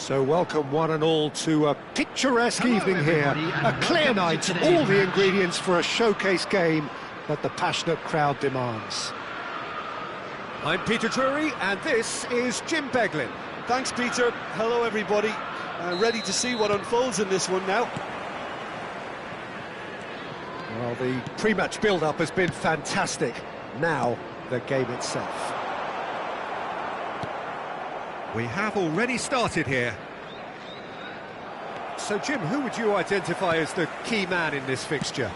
So welcome one and all to a picturesque evening here. A clear night, all the ingredients for a showcase game that the passionate crowd demands. I'm Peter Drury and this is Jim Beglin. Thanks, Peter. Hello, everybody. Ready to see what unfolds in this one now. Well, the pre-match build-up has been fantastic. Now, the game itself. We have already started here. So, Jim, who would you identify as the key man in this fixture?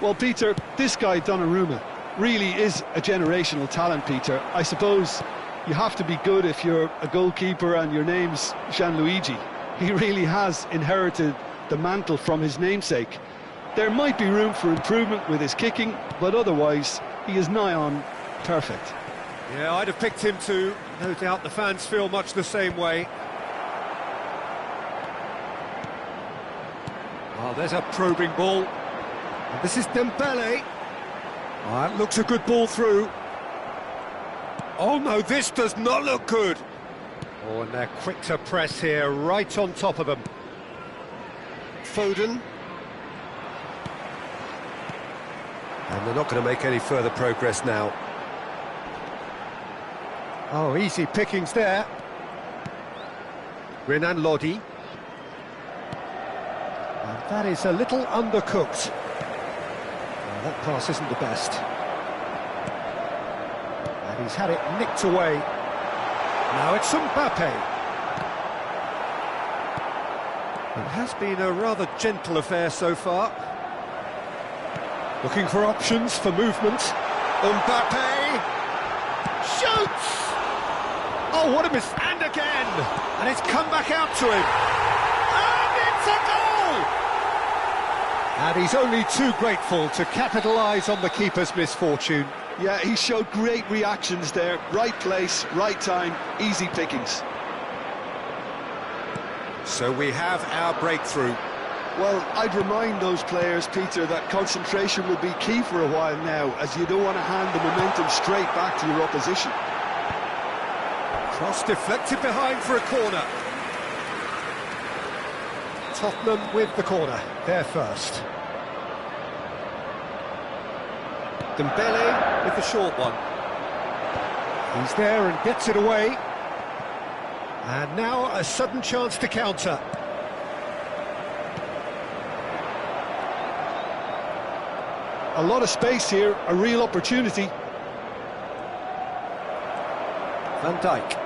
Well, Peter, this guy, Donnarumma, really is a generational talent, Peter. I suppose you have to be good if you're a goalkeeper and your name's Gianluigi. He really has inherited the mantle from his namesake. There might be room for improvement with his kicking, but otherwise, he is nigh on perfect. Yeah, I'd have picked him too. No doubt the fans feel much the same way. Oh, there's a probing ball. And this is Dembele. Oh, that looks a good ball through. Oh no, this does not look good. Oh, and they're quick to press here, right on top of them. Foden. And they're not going to make any further progress now. Oh, easy pickings there. Renan Lodi. And that is a little undercooked. Well, that pass isn't the best. And he's had it nicked away. Now it's Mbappe. It has been a rather gentle affair so far. Looking for options for movement. Mbappe shoots! Oh, what a miss! And again! And it's come back out to him. And it's a goal! And he's only too grateful to capitalise on the keeper's misfortune. Yeah, he showed great reactions there. Right place, right time, easy pickings. So we have our breakthrough. Well, I'd remind those players, Peter, that concentration will be key for a while now, as you don't want to hand the momentum straight back to your opposition. Cross deflected behind for a corner. Tottenham with the corner, they're first. Dembele with the short one. He's there and gets it away. And now a sudden chance to counter. A lot of space here, a real opportunity. Van Dijk.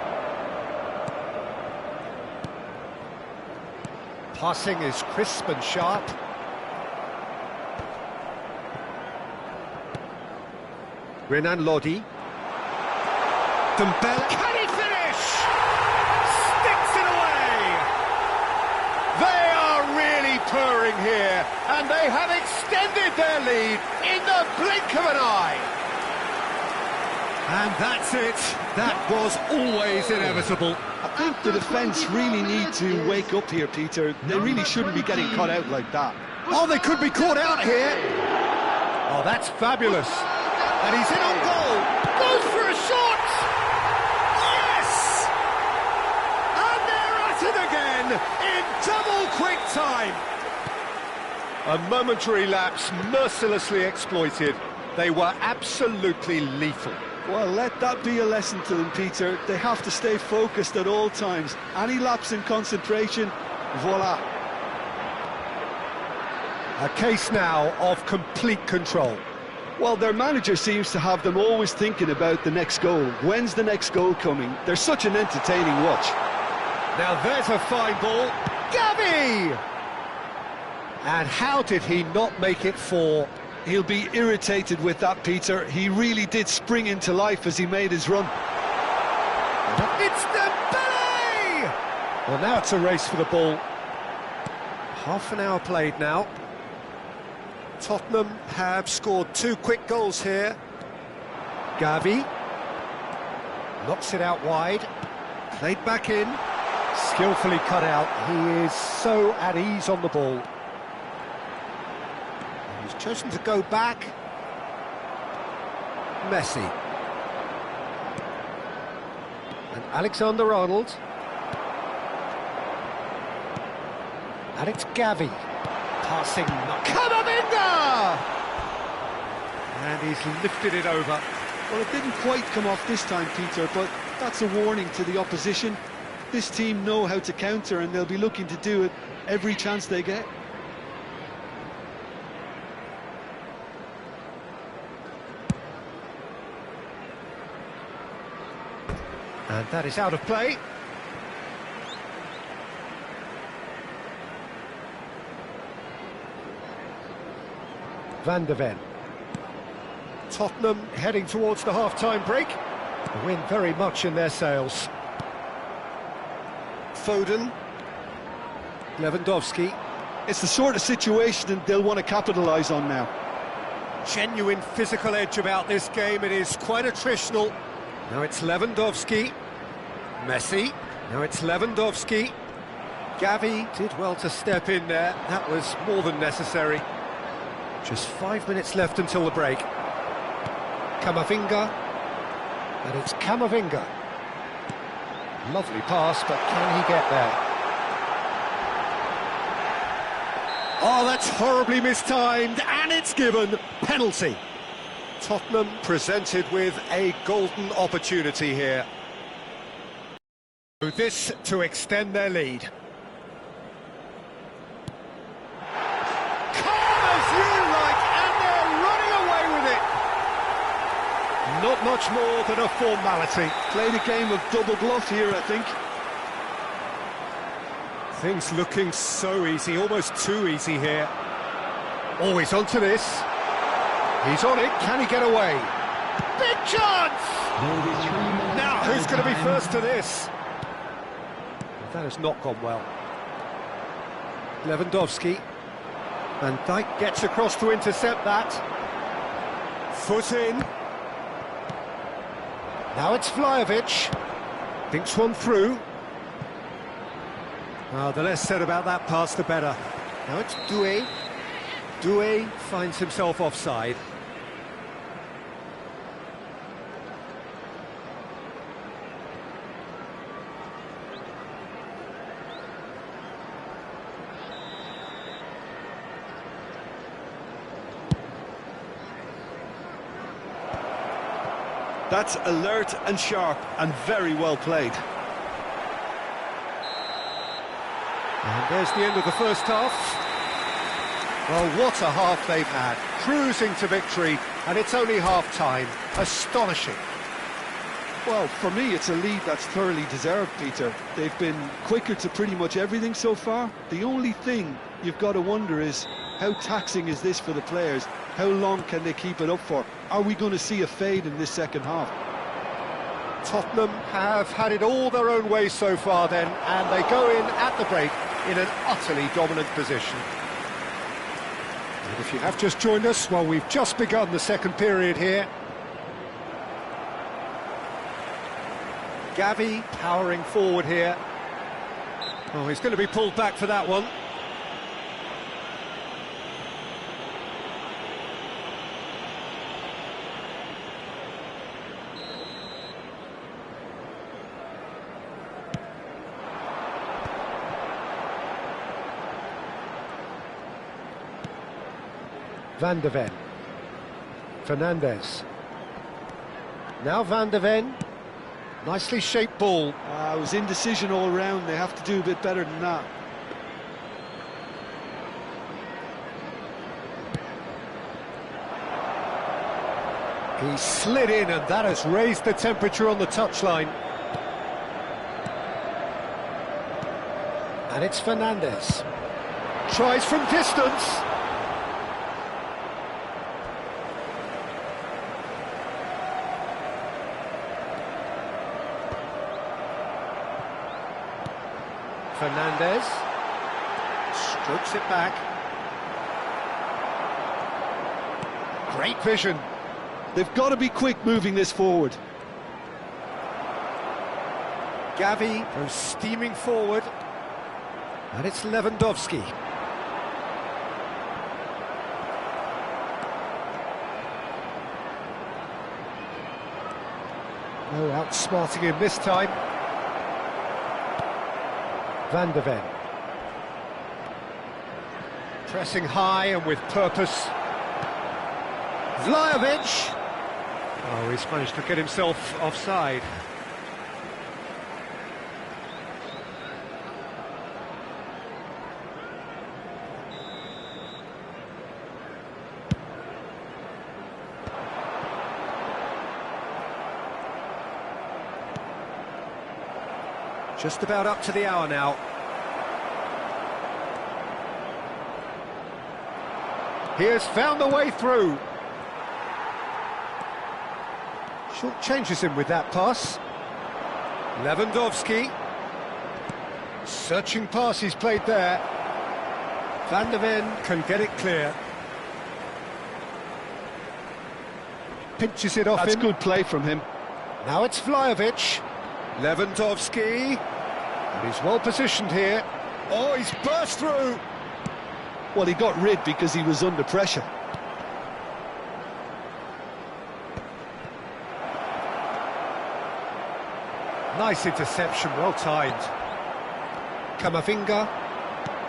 Passing is crisp and sharp. Renan Lodi. Dembele. Can he finish? Sticks it away! They are really purring here, and they have extended their lead in the blink of an eye. And that's it. That was always inevitable. I think the defence really need to wake up here, Peter. They really shouldn't be getting caught out like that. Oh, they could be caught out here. Oh, that's fabulous. And he's in on goal. Goes for a shot. Yes! And they're at it again in double quick time. A momentary lapse mercilessly exploited. They were absolutely lethal. Well, let that be a lesson to them, Peter. They have to stay focused at all times. Any lapse in concentration, voila. A case now of complete control. Well, their manager seems to have them always thinking about the next goal. When's the next goal coming? They're such an entertaining watch. Now there's a fine ball. Gavi! And how did he not make it four? He'll be irritated with that, Peter. He really did spring into life as he made his run. It's Dembele! Well, now it's a race for the ball. Half an hour played now. Tottenham have scored 2 quick goals here. Gavi knocks it out wide. Played back in. Skillfully cut out. He is so at ease on the ball. He's chosen to go back. Messi. And Alexander-Arnold. And it's Gavi. Passing. Camavinga! And he's lifted it over. Well, it didn't quite come off this time, Peter, but that's a warning to the opposition. This team know how to counter, and they'll be looking to do it every chance they get. And that is out of play. Van de Ven. Tottenham heading towards the half-time break. The wind very much in their sails. Foden. Lewandowski. It's the sort of situation that they'll want to capitalise on now. Genuine physical edge about this game. It is quite attritional. Now it's Lewandowski. Messi. Now it's Lewandowski. Gavi did well to step in there. That was more than necessary. Just 5 minutes left until the break. Camavinga. And it's Camavinga. Lovely pass, but can he get there? Oh, that's horribly mistimed, and it's given. Penalty. Tottenham presented with a golden opportunity here. This to extend their lead. Calm as you like, and they're running away with it. Not much more than a formality. Played a game of double bluff here, I think. Things looking so easy, almost too easy here. Oh, he's onto this. He's on it, can he get away? Big chance! Now, who's going to be first to this? That has not gone well. Lewandowski. Van Dijk gets across to intercept that. Foot in. Now it's Vlahovic. Thinks one through. The less said about that pass, the better. Now it's Doué. Doué finds himself offside. That's alert and sharp and very well played. And there's the end of the first half. Well, what a half they've had. Cruising to victory, and it's only half-time. Astonishing. Well, for me, it's a lead that's thoroughly deserved, Peter. They've been quicker to pretty much everything so far. The only thing you've got to wonder is, how taxing is this for the players? How long can they keep it up for? Are we going to see a fade in this second half? Tottenham have had it all their own way so far then, and they go in at the break in an utterly dominant position. And if you have just joined us, well, we've just begun the second period here. Gavi powering forward here. Oh, he's going to be pulled back for that one. Van de Ven. Fernandes. Now Van de Ven. Nicely shaped ball. It was indecision all round. They have to do a bit better than that. He slid in, and that has raised the temperature on the touchline. And it's Fernandes. Tries from distance. Fernandes strokes it back. Great vision. They've got to be quick moving this forward. Gavi goes steaming forward. And it's Lewandowski. No outsmarting him this time. Van de Ven. Pressing high and with purpose. Vlahovic. Oh, he's managed to get himself offside. Just about up to the hour now. He has found the way through. Short changes him with that pass. Lewandowski. Searching pass he's played there. Van der Ven can get it clear. Pinches it off him. That's good play from him. Now it's Vlahovic. Lewandowski. And he's well positioned here. Oh, he's burst through. Well, he got rid because he was under pressure. Nice interception, well timed. Camavinga.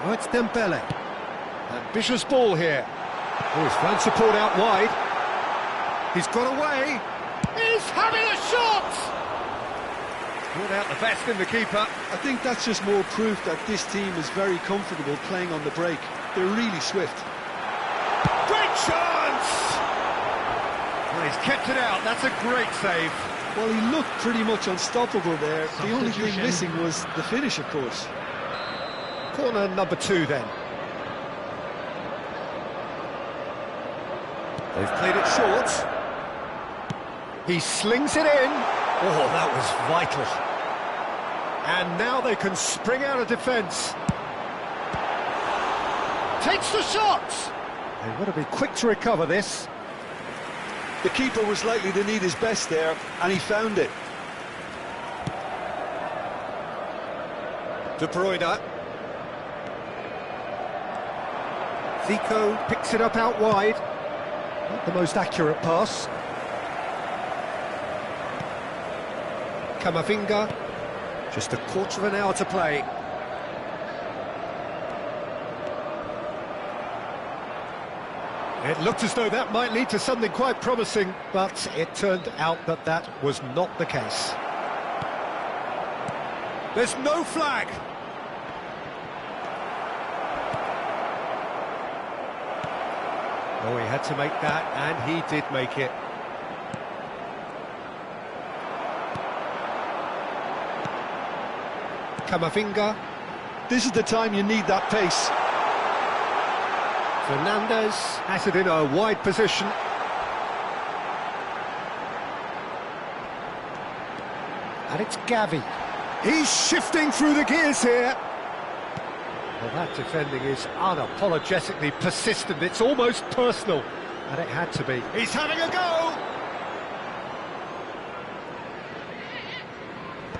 Oh, it's Dembele. Ambitious ball here. Oh, he's found support out wide. He's got away. He's having a shot! Brought out the best in the keeper. I think that's just more proof that this team is very comfortable playing on the break. They're really swift. Great chance! Well, he's kept it out. That's a great save. Well, he looked pretty much unstoppable there. The only thing missing was the finish, of course. Corner number 2 then. They've played it short. He slings it in. Oh, that was vital. And now they can spring out of defence. Takes the shot. They've got to be quick to recover this. The keeper was likely to need his best there, and he found it. De Bruyne. Zico picks it up out wide. Not the most accurate pass. Camavinga. Just a quarter of an hour to play. It looked as though that might lead to something quite promising, but it turned out that that was not the case. There's no flag. Oh, he had to make that, and he did make it. Camavinga. This is the time you need that pace. Fernandez has it in a wide position. And it's Gavi. He's shifting through the gears here. Well, that defending is unapologetically persistent. It's almost personal. And it had to be. He's having a go!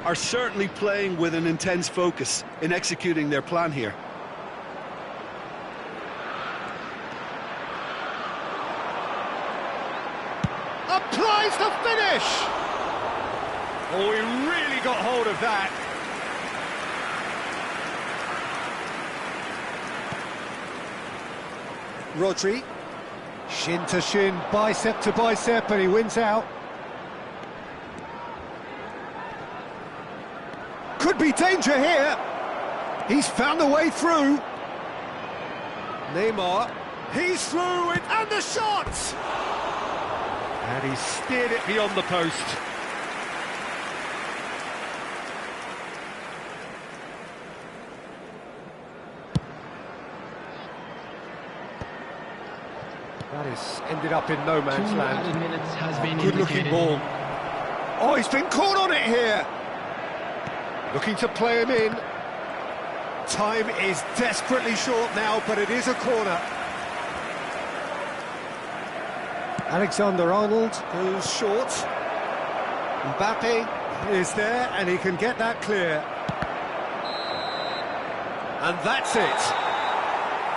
Are certainly playing with an intense focus in executing their plan here. Applies the finish! Oh, he really got hold of that. Rodri. Shin to shin, bicep to bicep, and he wins out. Could be danger here. He's found a way through. Neymar. He's through it, and the shot! And he steered it beyond the post. That has ended up in no man's land. Good-looking ball. Oh, he's been caught on it here. Looking to play him in. Time is desperately short now, but it is a corner. Alexander-Arnold goes short. Mbappe is there, and he can get that clear. And that's it.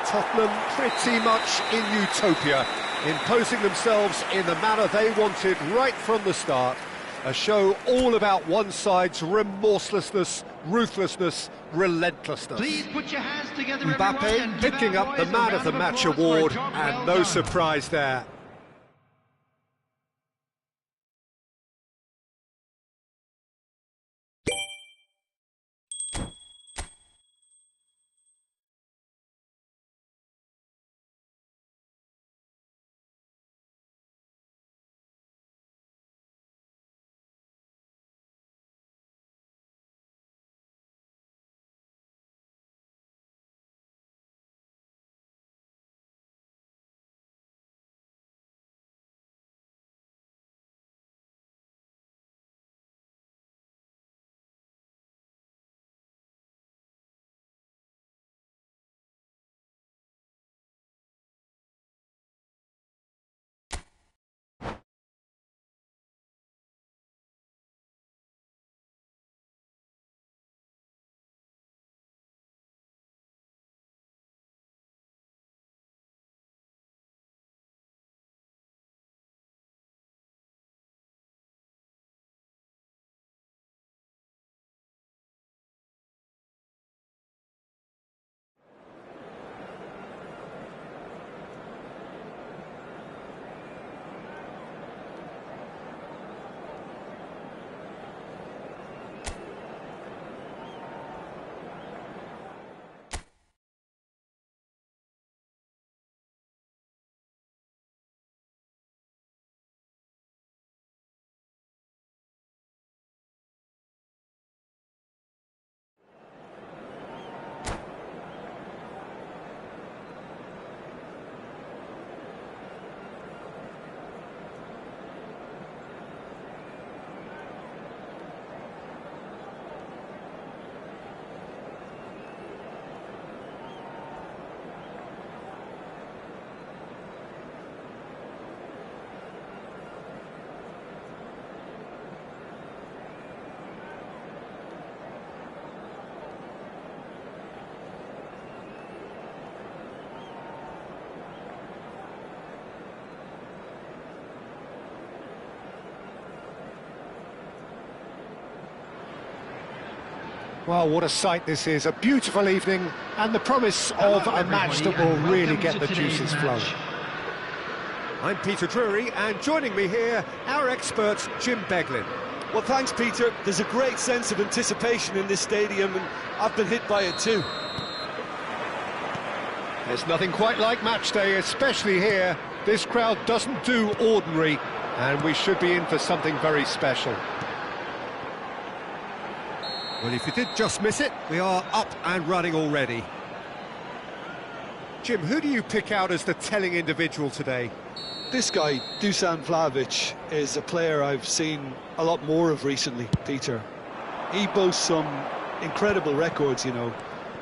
Tottenham pretty much in utopia, imposing themselves in the manner they wanted right from the start. A show all about one side's remorselessness, ruthlessness, relentlessness. Please put your hands together, Mbappe picking up the Man of the Match award, and no surprise there. Well, what a sight this is, a beautiful evening, and the promise of a match that will really get the juices flowing. I'm Peter Drury, and joining me here, our expert, Jim Beglin. Well, thanks, Peter. There's a great sense of anticipation in this stadium, and I've been hit by it too. There's nothing quite like match day, especially here. This crowd doesn't do ordinary, and we should be in for something very special. Well, if you did just miss it, we are up and running already. Jim, who do you pick out as the telling individual today? This guy, Dusan Vlahovic, is a player I've seen a lot more of recently, Peter. He boasts some incredible records, you know,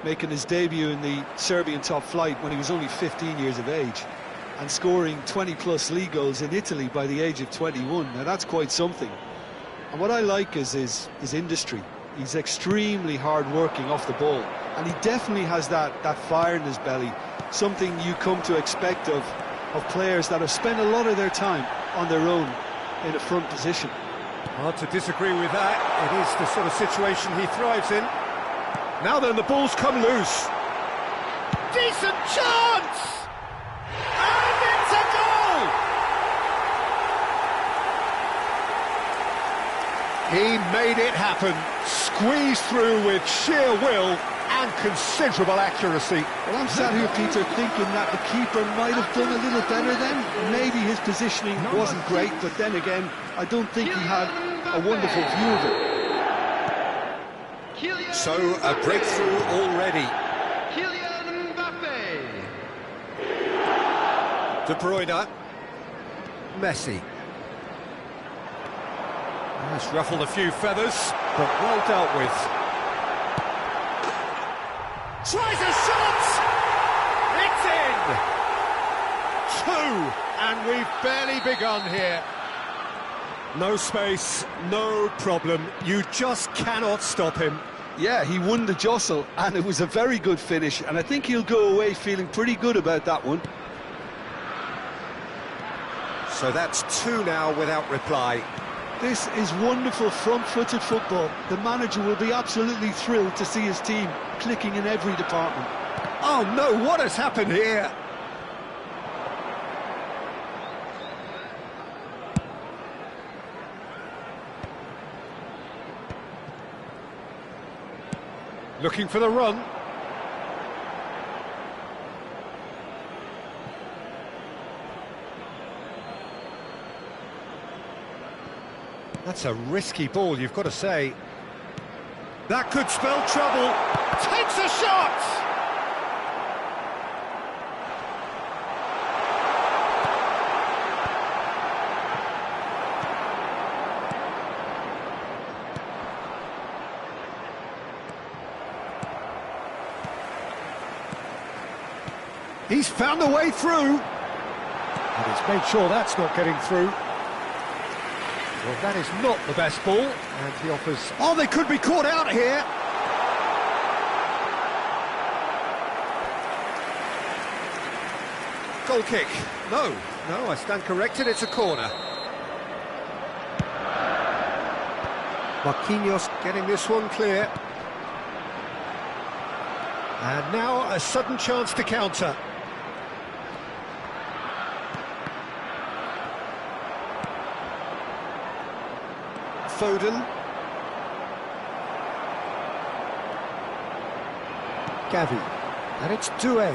making his debut in the Serbian top flight when he was only 15 years of age, and scoring 20-plus league goals in Italy by the age of 21. Now, that's quite something. And what I like is his industry. He's extremely hard-working off the ball, and he definitely has that fire in his belly, something you come to expect of players that have spent a lot of their time on their own in a front position. Hard to disagree with that. It is the sort of situation he thrives in. Now then, the ball's come loose. Decent chance! And it's a goal! He made it happen, squeezed through with sheer will and considerable accuracy. Well, I'm sat here, Peter, thinking that the keeper might have done a little better then. Maybe his positioning wasn't great, but then again, I don't think he had a wonderful view of it. So, a breakthrough already. Kylian Mbappe. De Bruyne. Messi. That's ruffled a few feathers, but well dealt with. Tries a shot! It's in! 2, and we've barely begun here. No space, no problem. You just cannot stop him. Yeah, he won the jostle, and it was a very good finish, and I think he'll go away feeling pretty good about that one. So that's 2 now without reply. This is wonderful front-footed football. The manager will be absolutely thrilled to see his team clicking in every department. Oh no, what has happened here? Looking for the run. That's a risky ball, you've got to say. That could spell trouble. Takes a shot! He's found a way through. And he's made sure that's not getting through. Well, that is not the best ball, and he offers... Oh, they could be caught out here! Goal kick. No, I stand corrected, it's a corner. Marquinhos getting this one clear. And now a sudden chance to counter. Foden. Gavi. And it's Doué.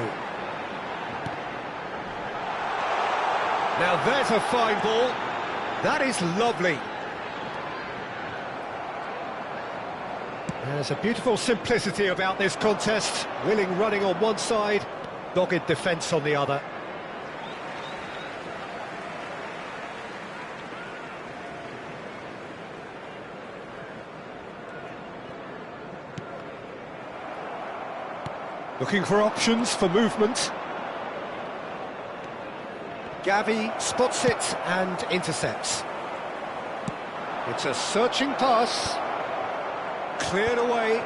Now there's a fine ball. That is lovely. There's a beautiful simplicity about this contest. Willing running on one side, dogged defence on the other. Looking for options for movement. Gavi spots it and intercepts. It's a searching pass. Cleared away.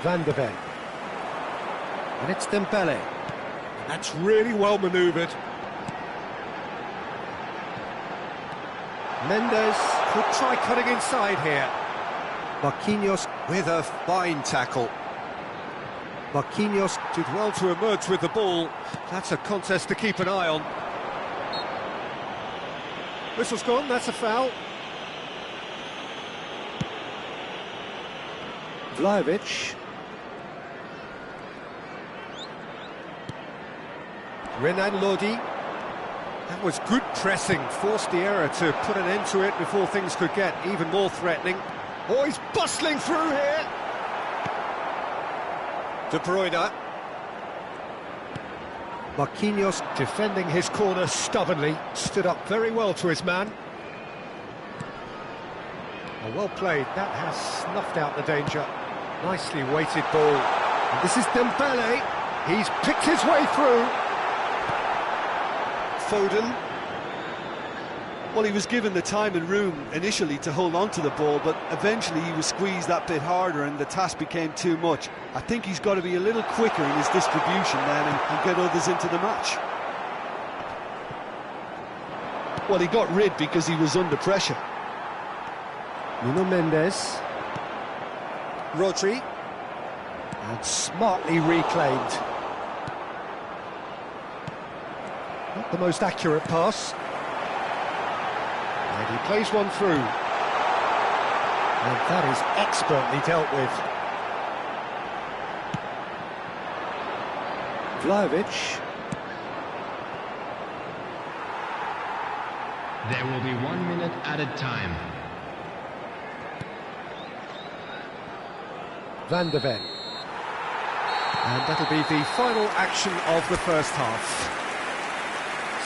Van de Ven. And it's Dembele. That's really well manoeuvred. Mendes could try cutting inside here. Marquinhos with a fine tackle. Marquinhos did well to emerge with the ball. That's a contest to keep an eye on. Whistle's gone, that's a foul. Vlahovic. Renan Lodi. That was good pressing, forced the error to put an end to it before things could get even more threatening. Oh, he's bustling through here. De Bruyne. Marquinhos defending his corner stubbornly, stood up very well to his man. Oh, well played, that has snuffed out the danger. Nicely weighted ball. And this is Dembele. He's picked his way through. Foden. Well, he was given the time and room initially to hold on to the ball, but eventually he was squeezed that bit harder and the task became too much. I think he's got to be a little quicker in his distribution then and get others into the match. Well, he got rid because he was under pressure. Nuno Mendes. Rodri. And smartly reclaimed. Not the most accurate pass. And he plays one through. And that is expertly dealt with. Vlahovic. There will be 1 minute added time. Van de Ven. And that'll be the final action of the first half.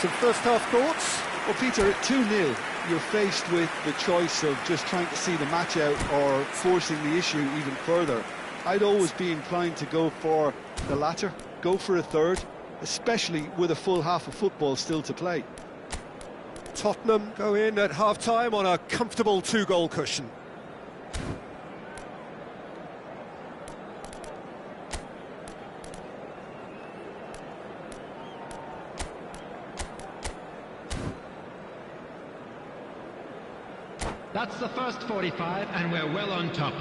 Some first half thoughts? Well, Peter, at 2-0, you're faced with the choice of just trying to see the match out or forcing the issue even further. I'd always be inclined to go for the latter, go for a third, especially with a full half of football still to play. Tottenham go in at half-time on a comfortable 2-goal cushion. That's the first 45, and we're well on top.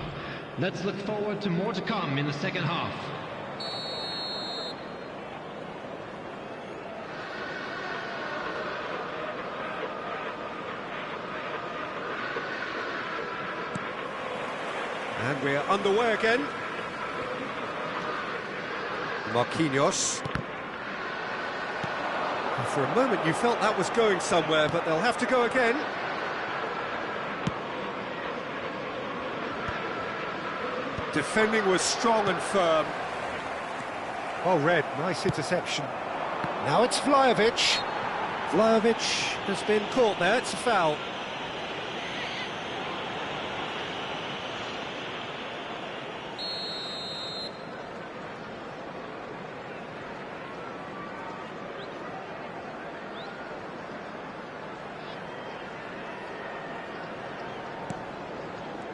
Let's look forward to more to come in the second half. And we're underway again. Marquinhos. And for a moment you felt that was going somewhere, but they'll have to go again. Defending was strong and firm. Oh, Red, nice interception. Now it's Vlahovic. Vlahovic has been caught there, it's a foul.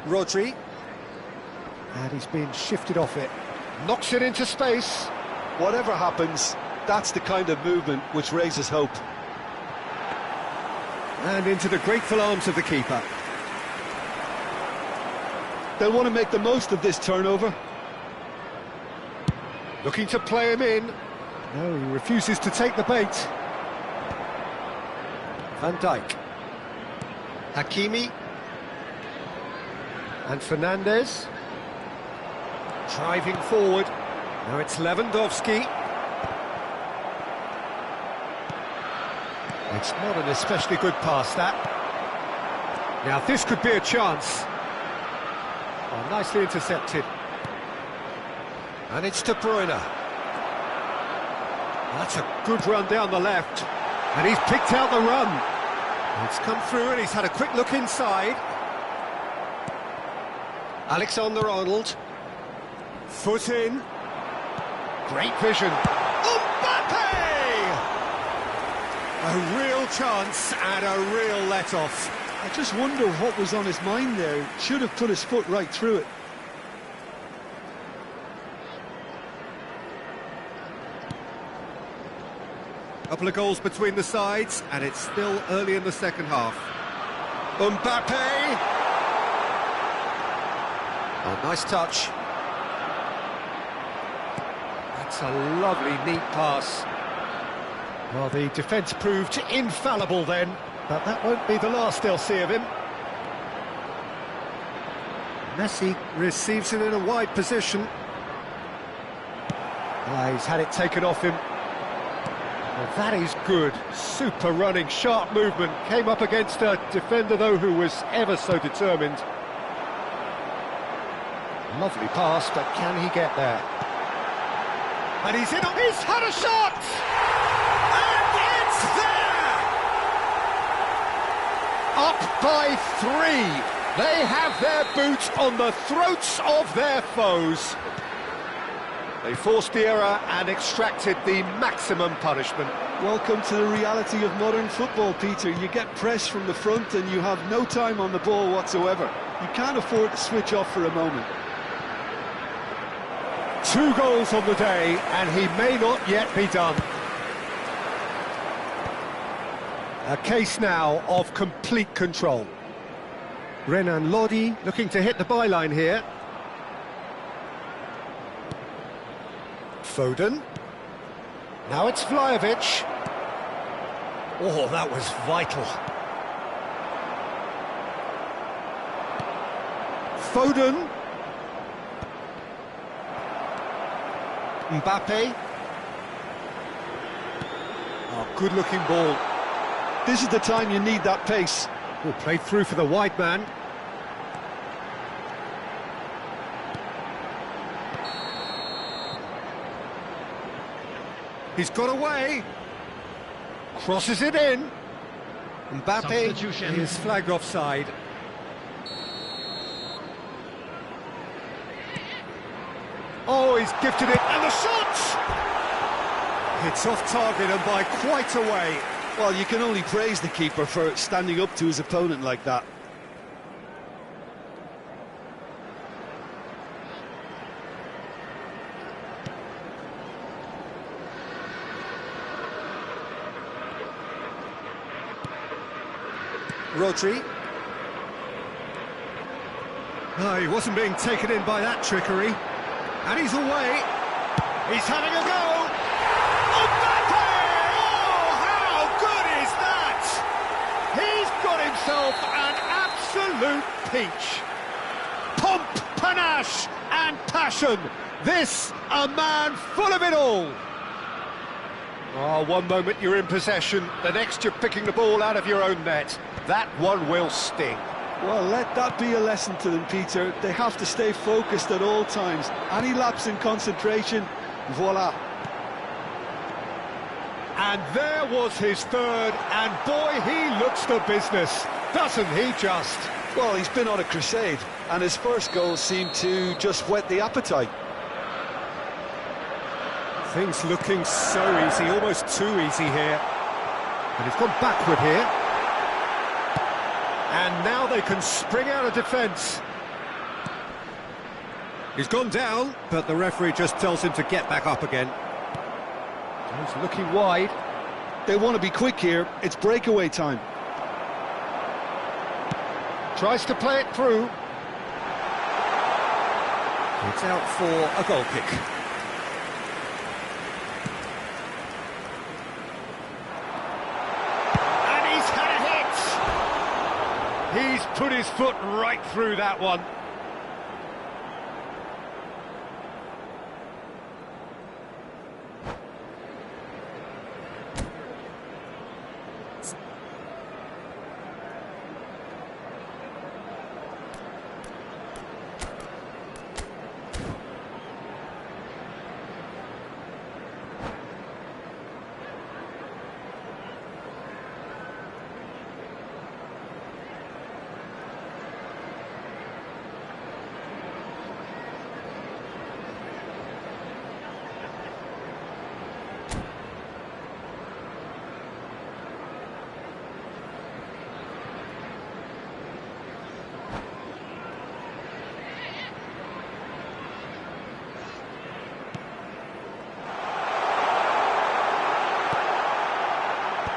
Rodri, and he's been shifted off it, knocks it into space. Whatever happens, that's the kind of movement which raises hope. And into the grateful arms of the keeper. They'll want to make the most of this turnover. Looking to play him in. No, he refuses to take the bait. Van Dijk. Hakimi. And Fernandez. Driving forward. Now it's Lewandowski. It's not an especially good pass, that. Now this could be a chance. Oh, nicely intercepted. And it's De Bruyne. That's a good run down the left. And he's picked out the run. It's come through and he's had a quick look inside. Alexander-Arnold. Foot in. Great vision. Mbappe! A real chance and a real let-off. I just wonder what was on his mind there. Should have put his foot right through it. Couple of goals between the sides, and it's still early in the second half. Mbappe! Oh, nice touch. That's a lovely, neat pass. Well, the defence proved infallible then, but that won't be the last they'll see of him. Messi receives it in a wide position. He's had it taken off him. Well, that is good. Super running, sharp movement. Came up against a defender, though, who was ever so determined. Lovely pass, but can he get there? And he's in. He's had a shot! And it's there! Up by 3. They have their boots on the throats of their foes. They forced the error and extracted the maximum punishment. Welcome to the reality of modern football, Peter. You get press from the front and you have no time on the ball whatsoever. You can't afford to switch off for a moment. 2 goals on the day, and he may not yet be done. A case now of complete control. Renan Lodi looking to hit the byline here. Foden. Now it's Vlahovic. Oh, that was vital. Foden. Mbappe. Oh, good-looking ball. This is the time you need that pace. Oh, played through for the wide man. He's got away. Crosses it in. Mbappe is flagged offside. Oh, he's gifted it, and the shot! It's off target and by quite a way. Well, you can only praise the keeper for standing up to his opponent like that. Rodri. No, he wasn't being taken in by that trickery. And he's away. He's having a go. Mbappe! Oh, how good is that? He's got himself an absolute peach. Pomp, panache and passion. This, a man full of it all. Oh, one moment you're in possession, the next you're picking the ball out of your own net. That one will sting. Well, let that be a lesson to them, Peter. They have to stay focused at all times. Any lapse in concentration, voila. And there was his third, and boy, he looks the business, doesn't he just? Well, he's been on a crusade, and his first goal seemed to just whet the appetite. Things looking so easy, almost too easy here. And he's gone backward here. And now they can spring out of defence. He's gone down, but the referee just tells him to get back up again. He's looking wide. They want to be quick here. It's breakaway time. Tries to play it through. It's out for a goal kick. He's put his foot right through that one.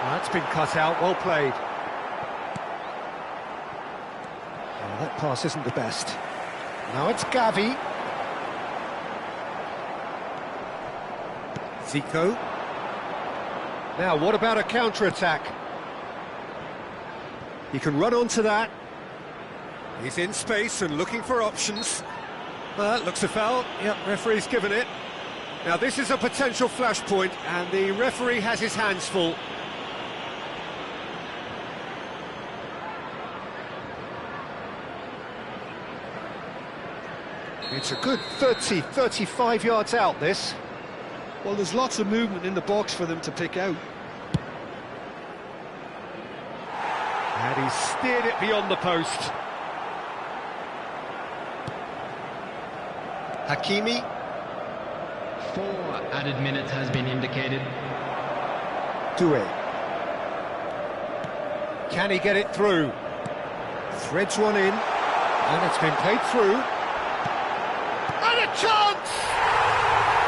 That's been cut out, well played. Oh, that pass isn't the best. Now it's Gavi. Zico. Now, what about a counter-attack? He can run onto that. He's in space and looking for options. That looks a foul. Yep, referee's given it. Now, this is a potential flashpoint, and the referee has his hands full. It's a good 30, 35 yards out, this. Well, there's lots of movement in the box for them to pick out. And he's steered it beyond the post. Hakimi. 4 added minutes has been indicated. Doué. Can he get it through? Threads one in, and it's been played through. And a chance!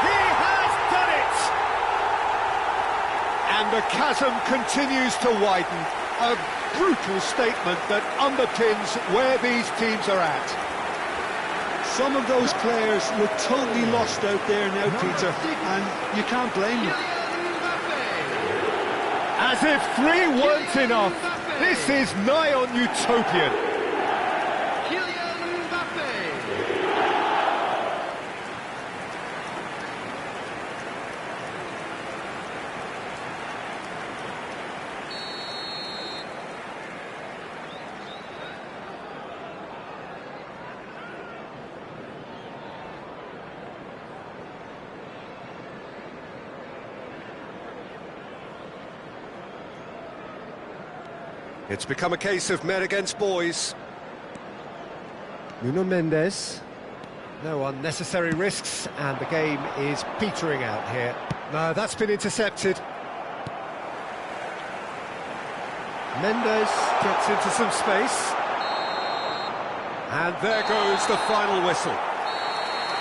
He has done it! And the chasm continues to widen. A brutal statement that underpins where these teams are at. Some of those players look totally lost out there now, Peter, and you can't blame them. As if 3 weren't enough, this is nigh on utopian. It's become a case of men against boys. Nuno Mendes. No unnecessary risks, and the game is petering out here. No, that's been intercepted. Mendes gets into some space. And there goes the final whistle.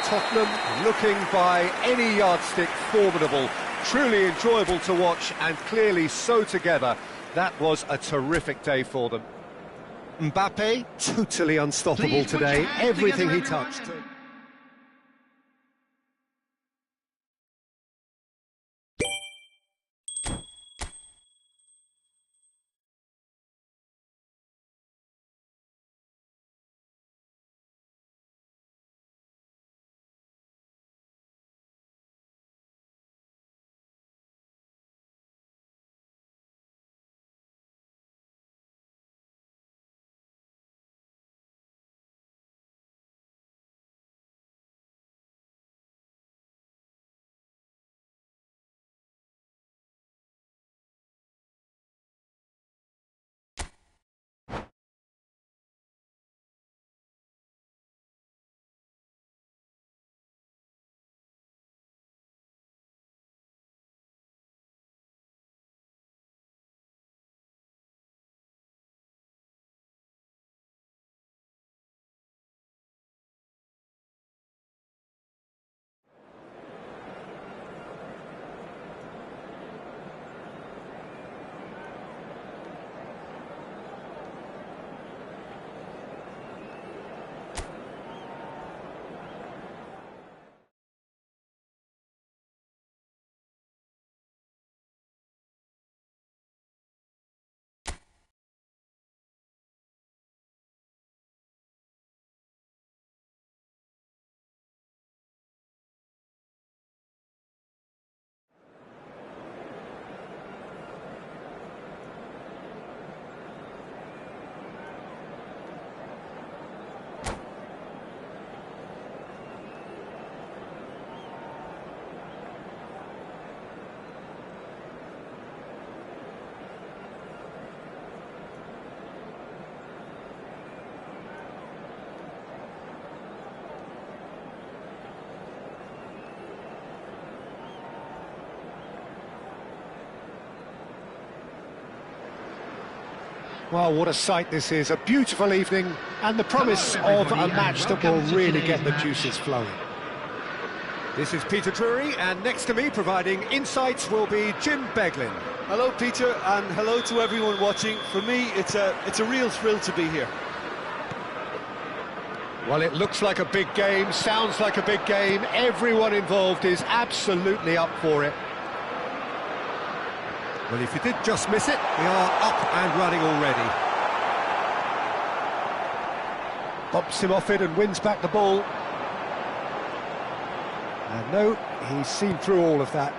Tottenham looking by any yardstick formidable, truly enjoyable to watch, and clearly so together. That was a terrific day for them. Mbappe, totally unstoppable Please put your today. hands Everything he together, everyone. touched. Well, what a sight this is. A beautiful evening and the promise Hello, of a everybody, match and that will welcome to really today's get the match. juices flowing. This is Peter Drury, and next to me providing insights will be Jim Beglin. Hello, Peter, and hello to everyone watching. For me, it's a real thrill to be here. Well, it looks like a big game, sounds like a big game. Everyone involved is absolutely up for it. Well, if you did just miss it, we are up and running already. Bumps him off it and wins back the ball. And no, he's seen through all of that.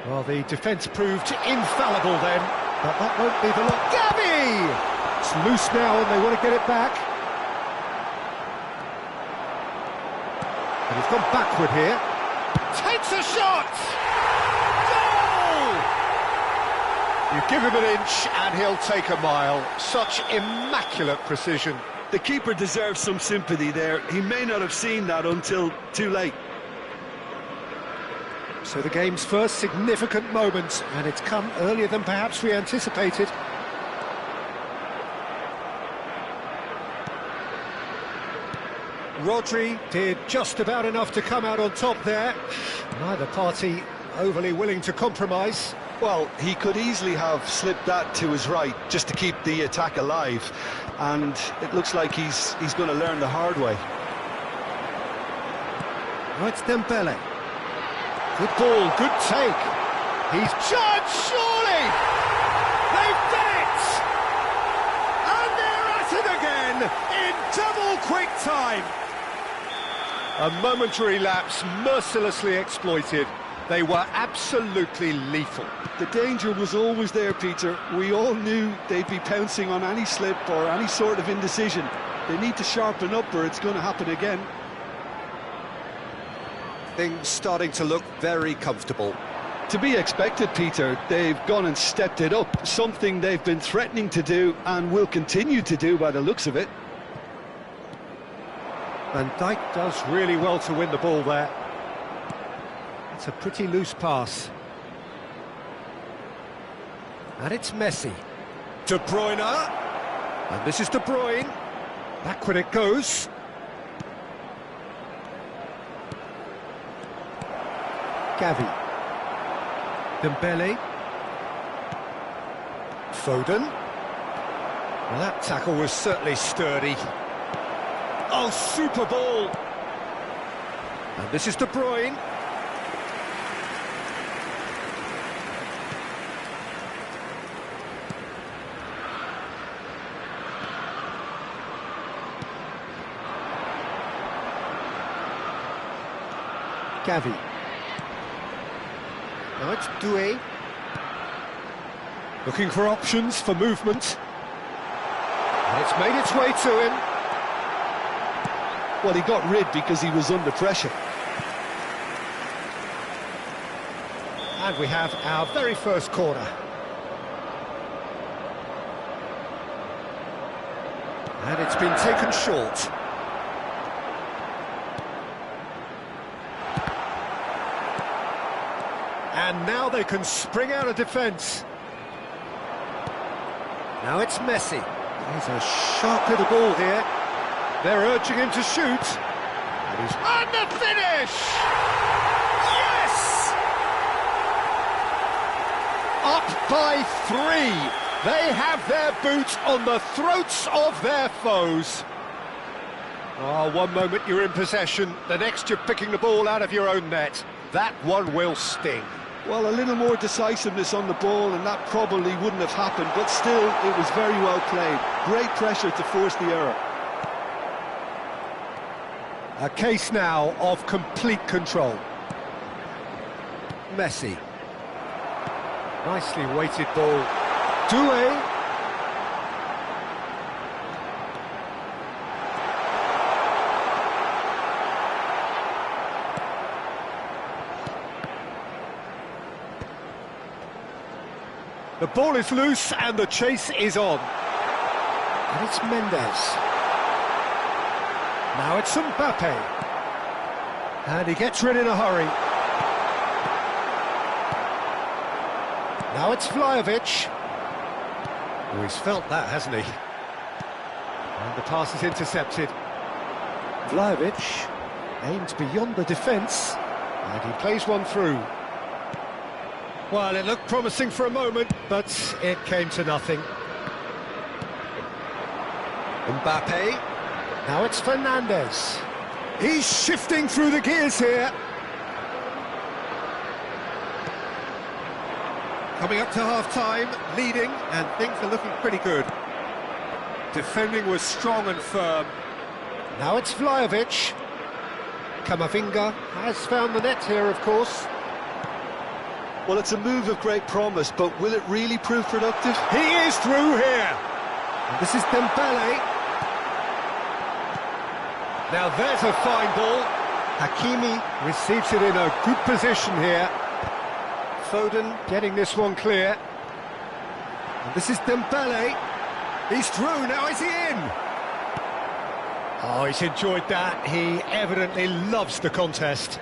Well, the defence proved infallible then, but that won't be the look. Gavi! It's loose now and they want to get it back. And he's gone backward here. Takes a shot! Goal! You give him an inch and he'll take a mile. Such immaculate precision. The keeper deserves some sympathy there. He may not have seen that until too late. So the game's first significant moment, and it's come earlier than perhaps we anticipated. Rodri did just about enough to come out on top there. Neither party overly willing to compromise. Well, he could easily have slipped that to his right just to keep the attack alive, and it looks like he's going to learn the hard way. Now it's Dembele. Good ball, good take. He's judged, surely! They've done it! And they're at it again in double quick time. A momentary lapse mercilessly exploited. They were absolutely lethal. The danger was always there, Peter. We all knew they'd be pouncing on any slip or any sort of indecision. They need to sharpen up or it's going to happen again. Things starting to look very comfortable. To be expected, Peter. They've gone and stepped it up, something they've been threatening to do and will continue to do by the looks of it. Van Dijk does really well to win the ball there. It's a pretty loose pass. And it's Messi. De Bruyne. And this is De Bruyne. Backward it goes. Gavi. Dembele. Foden. Well, that tackle was certainly sturdy. Oh, super ball! And this is De Bruyne. Gavi. Now it's Doué. Looking for options for movement. And it's made its way to him. Well, he got rid because he was under pressure. And we have our very first corner. And it's been taken short. And now they can spring out of defence. Now it's Messi. He's a sharp little ball here. They're urging him to shoot. And he's on the finish! Yes! Up by 3. They have their boots on the throats of their foes. Oh, one moment you're in possession, the next you're picking the ball out of your own net. That one will sting. Well, a little more decisiveness on the ball and that probably wouldn't have happened, but still, it was very well played. Great pressure to force the error. A case now of complete control. Messi. Nicely weighted ball. Doué. The ball is loose and the chase is on. And it's Mendes. Now it's Mbappe. And he gets rid in a hurry. Now it's Vlahovic. Oh, he's felt that, hasn't he? And the pass is intercepted. Vlahovic aims beyond the defence. And he plays one through. Well, it looked promising for a moment, but it came to nothing. Mbappe. Now it's Fernandes. He's shifting through the gears here. Coming up to half-time, leading, and things are looking pretty good. Defending was strong and firm. Now it's Vlahovic. Camavinga has found the net here, of course. Well, it's a move of great promise, but will it really prove productive? He is through here. And this is Dembele. Now there's a fine ball. Hakimi receives it in a good position here. Foden getting this one clear. And this is Dembele. He's through, now is he in? Oh, he's enjoyed that. He evidently loves the contest.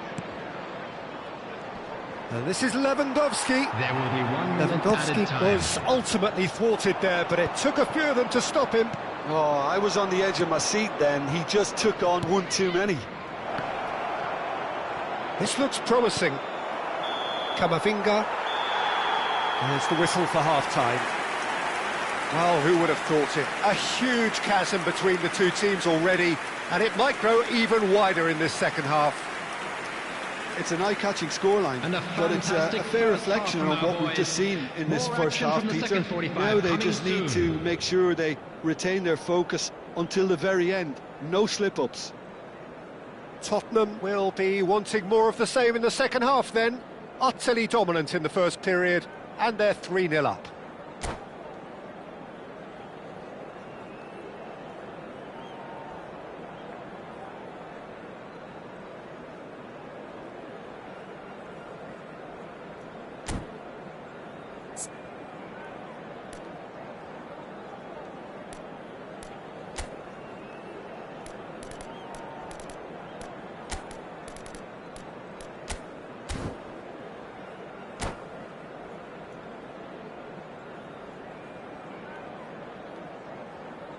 And this is Lewandowski. There will be 1 minute Lewandowski added time. was ultimately thwarted there, but it took a few of them to stop him. Oh, I was on the edge of my seat then. He just took on one too many. This looks promising. Camavinga. There's the whistle for half-time. Well, who would have thought it? A huge chasm between the two teams already, and it might grow even wider in this second half. It's an eye-catching scoreline, but it's a fair reflection on what we've just seen in this first half, Peter. Now they just need to make sure they retain their focus until the very end. No slip-ups. Tottenham will be wanting more of the same in the second half then. Utterly dominant in the first period, and they're 3-0 up.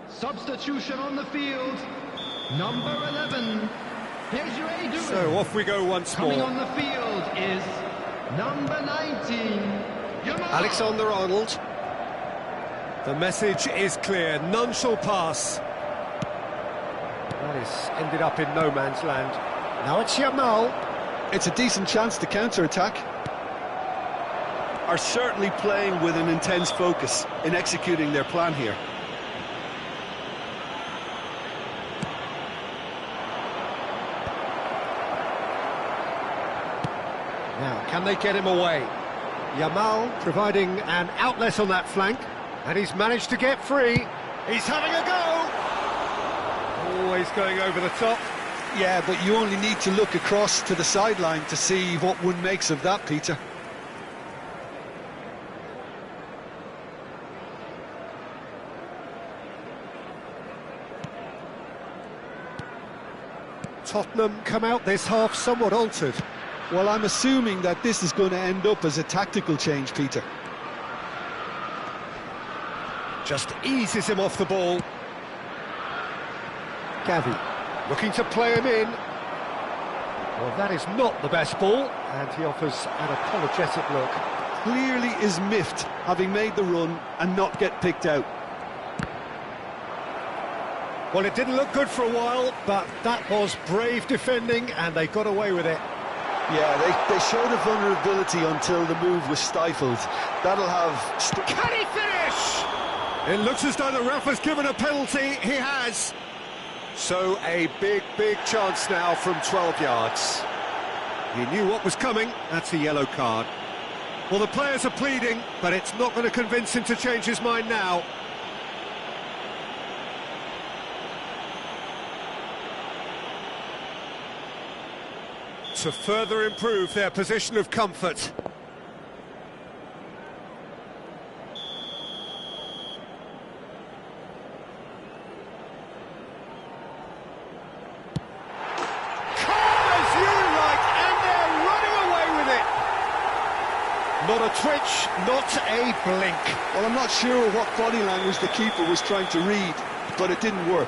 Substitution on the field. Number 11. Here's your A-Duel. So off we go once more. Coming on the field is number 19. Alexander-Arnold. The message is clear, none shall pass. That is ended up in no man's land. Now it's Yamal. It's a decent chance to counter-attack. Are certainly playing with an intense focus in executing their plan here. Now, can they get him away? Yamal providing an outlet on that flank, and he's managed to get free. He's having a go! Always going over the top. Yeah, but you only need to look across to the sideline to see what one makes of that, Peter. Tottenham come out this half somewhat altered. Well, I'm assuming that this is going to end up as a tactical change, Peter. Just eases him off the ball. Gavi looking to play him in. Well, that is not the best ball, and he offers an apologetic look. Clearly is miffed, having made the run and not get picked out. Well, it didn't look good for a while, but that was brave defending, and they got away with it. Yeah, they showed a vulnerability until the move was stifled. That'll have... Can he finish? It looks as though the ref has given a penalty. He has. So a big chance now from 12 yards. He knew what was coming. That's a yellow card. Well, the players are pleading, but it's not going to convince him to change his mind now. To further improve their position of comfort. Not a twitch, not a blink. Well, I'm not sure what body language the keeper was trying to read, but it didn't work.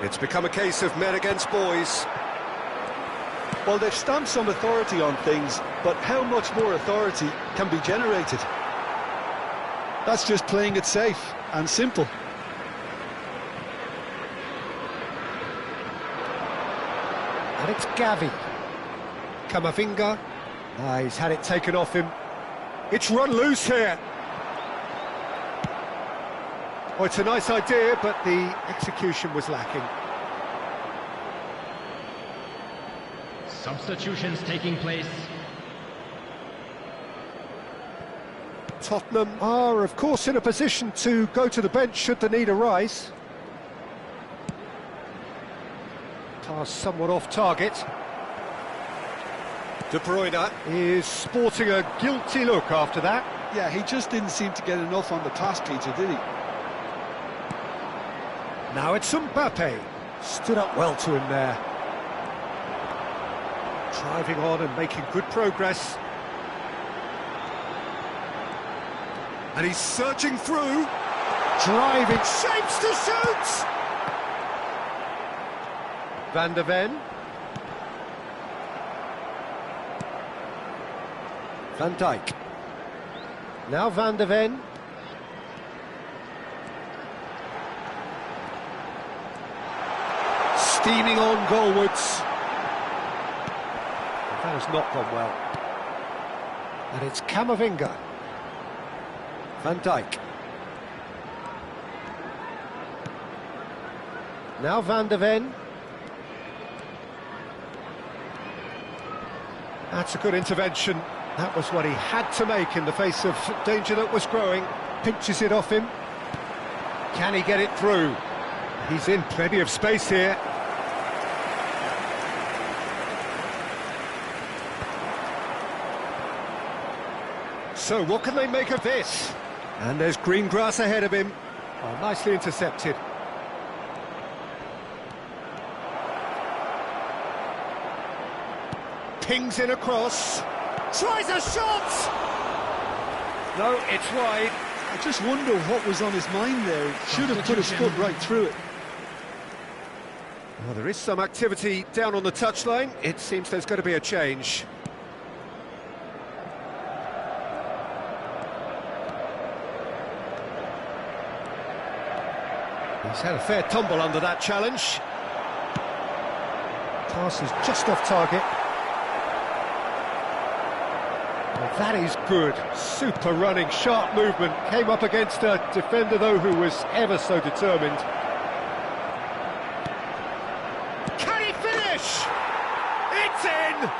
It's become a case of men against boys. Well, they've stamped some authority on things, but how much more authority can be generated? That's just playing it safe and simple. And it's Gavi. Camavinga. He's had it taken off him. It's run loose here. Oh, it's a nice idea, but the execution was lacking. Substitutions taking place. Tottenham are, of course, in a position to go to the bench should the need arise. Pass somewhat off target. De Bruyne is sporting a guilty look after that. Yeah, he just didn't seem to get enough on the pass, Peter, did he? Now it's Mbappe. Stood up well to him there. Driving on and making good progress. And he's surging through. Driving, shapes to shoot! Van de Ven. Van Dijk. Now Van de Ven. Steaming on goalwards. That has not gone well. And it's Camavinga. Van Dijk. Now Van de Ven. That's a good intervention. That was what he had to make in the face of danger that was growing. Pinches it off him. Can he get it through? He's in plenty of space here. So what can they make of this? And there's green grass ahead of him. Oh, nicely intercepted. Pings in across. Tries a shot! No, it's wide. I just wonder what was on his mind there. He should have put his foot right through it. Well, there is some activity down on the touchline. It seems there's going to be a change. He's had a fair tumble under that challenge. Pass is just off target. Well, that is good. Super running, sharp movement. Came up against a defender, though, who was ever so determined. Can he finish? It's in!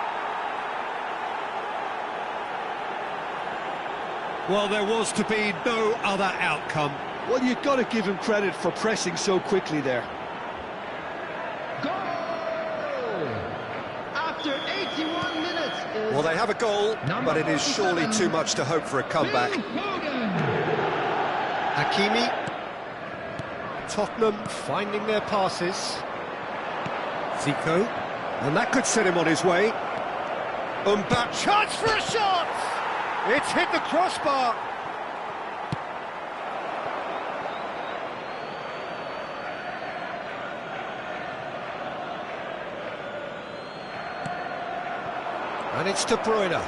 Well, there was to be no other outcome. Well, you've got to give him credit for pressing so quickly there. Goal! After 81 minutes is... Well, they have a goal, but it is surely too much to hope for a comeback. Hakimi. Tottenham finding their passes. Zico. And that could set him on his way. Chance for a shot! It's hit the crossbar. And it's De Bruyne.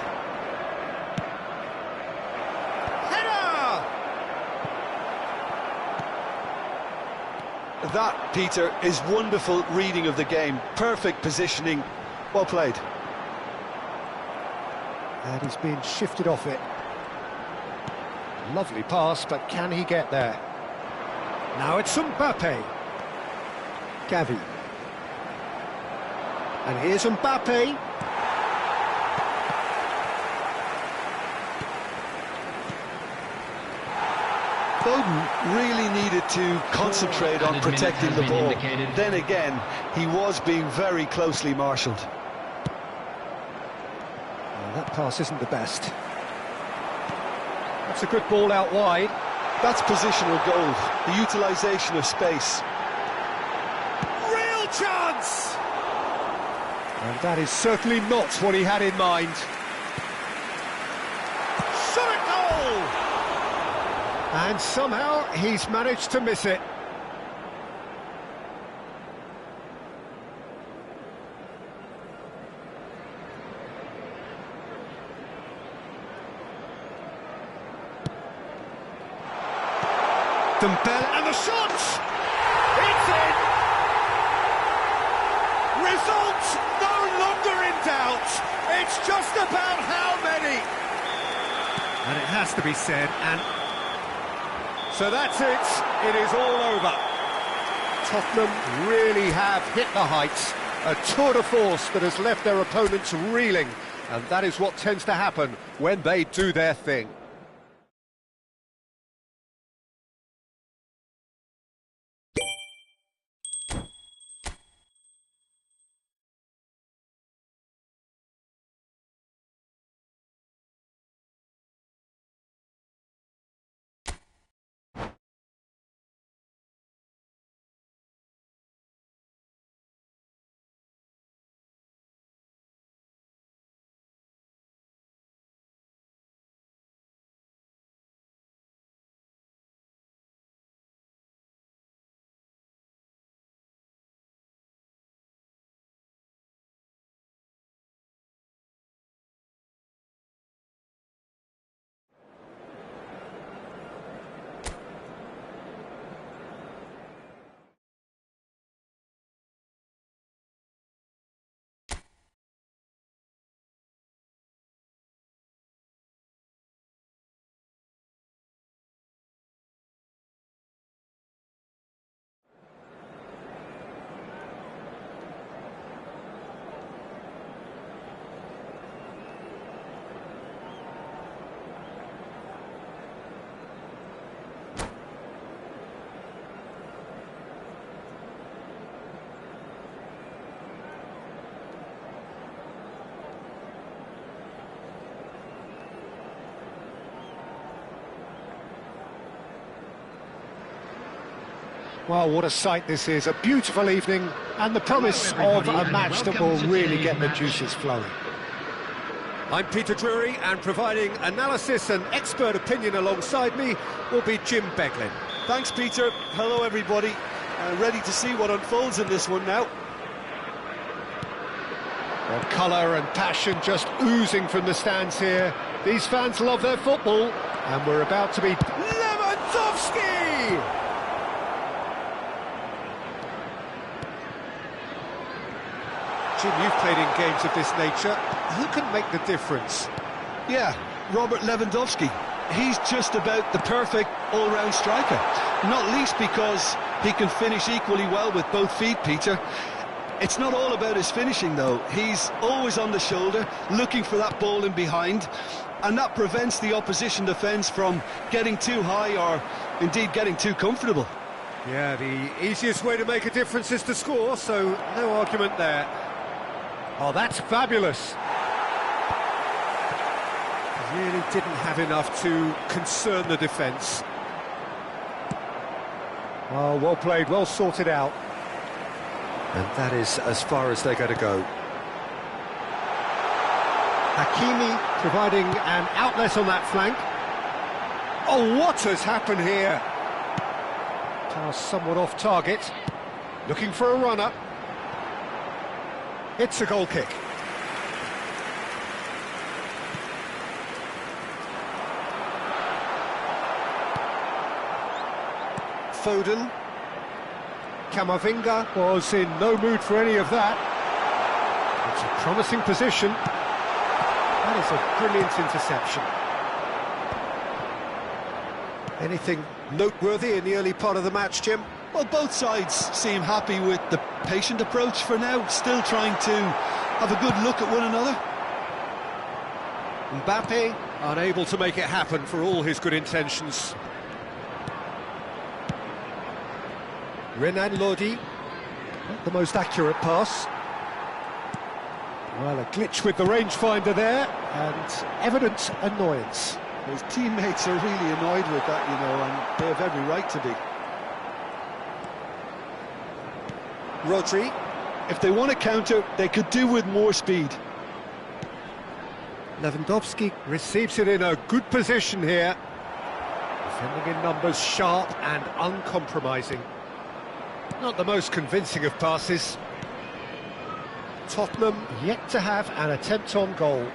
Header! That, Peter, is wonderful reading of the game. Perfect positioning. Well played. And he's being shifted off it. Lovely pass, but can he get there? Now it's Mbappe. Gavi. And here's Mbappe. Foden really needed to concentrate on protecting the ball. Then again, he was being very closely marshalled. That pass isn't the best. That's a good ball out wide. That's positional goal, the utilisation of space. Real chance! And that is certainly not what he had in mind. Shot at goal! And somehow he's managed to miss it. Dembele and the shot! It's in! Result no longer in doubt. It's just about how many. And it has to be said, and so that's it. It is all over. Tottenham really have hit the heights. A tour de force that has left their opponents reeling. And that is what tends to happen when they do their thing. Well, what a sight this is. A beautiful evening and the promise of a match that will really get the juices flowing. I'm Peter Drury, and providing analysis and expert opinion alongside me will be Jim Beglin. Thanks, Peter. Hello, everybody. Ready to see what unfolds in this one now. Well, colour and passion just oozing from the stands here. These fans love their football, and we're about to be Lewandowski! Jim, you've played in games of this nature. Who can make the difference? Yeah, Robert Lewandowski. He's just about the perfect all-round striker. Not least because he can finish equally well with both feet, Peter. It's not all about his finishing, though. He's always on the shoulder, looking for that ball in behind, and that prevents the opposition defence from getting too high or, indeed, getting too comfortable. Yeah, the easiest way to make a difference is to score, so no argument there. Oh, that's fabulous. Really didn't have enough to concern the defence. Oh, well played, well sorted out. And that is as far as they're going to go. Hakimi providing an outlet on that flank. Oh, what has happened here? Pass somewhat off target. Looking for a runner. It's a goal kick. Foden. Camavinga was in no mood for any of that. It's a promising position. That is a brilliant interception. Anything noteworthy in the early part of the match, Jim? Well, both sides seem happy with the patient approach for now, still trying to have a good look at one another. Mbappe unable to make it happen for all his good intentions. Renan Lodi, not the most accurate pass. Well, a glitch with the rangefinder there, and evident annoyance. His teammates are really annoyed with that, you know, and they have every right to be. Rodri. If they want to counter, they could do with more speed. Lewandowski receives it in a good position here. Defending in numbers, sharp and uncompromising. Not the most convincing of passes. Tottenham yet to have an attempt on goal.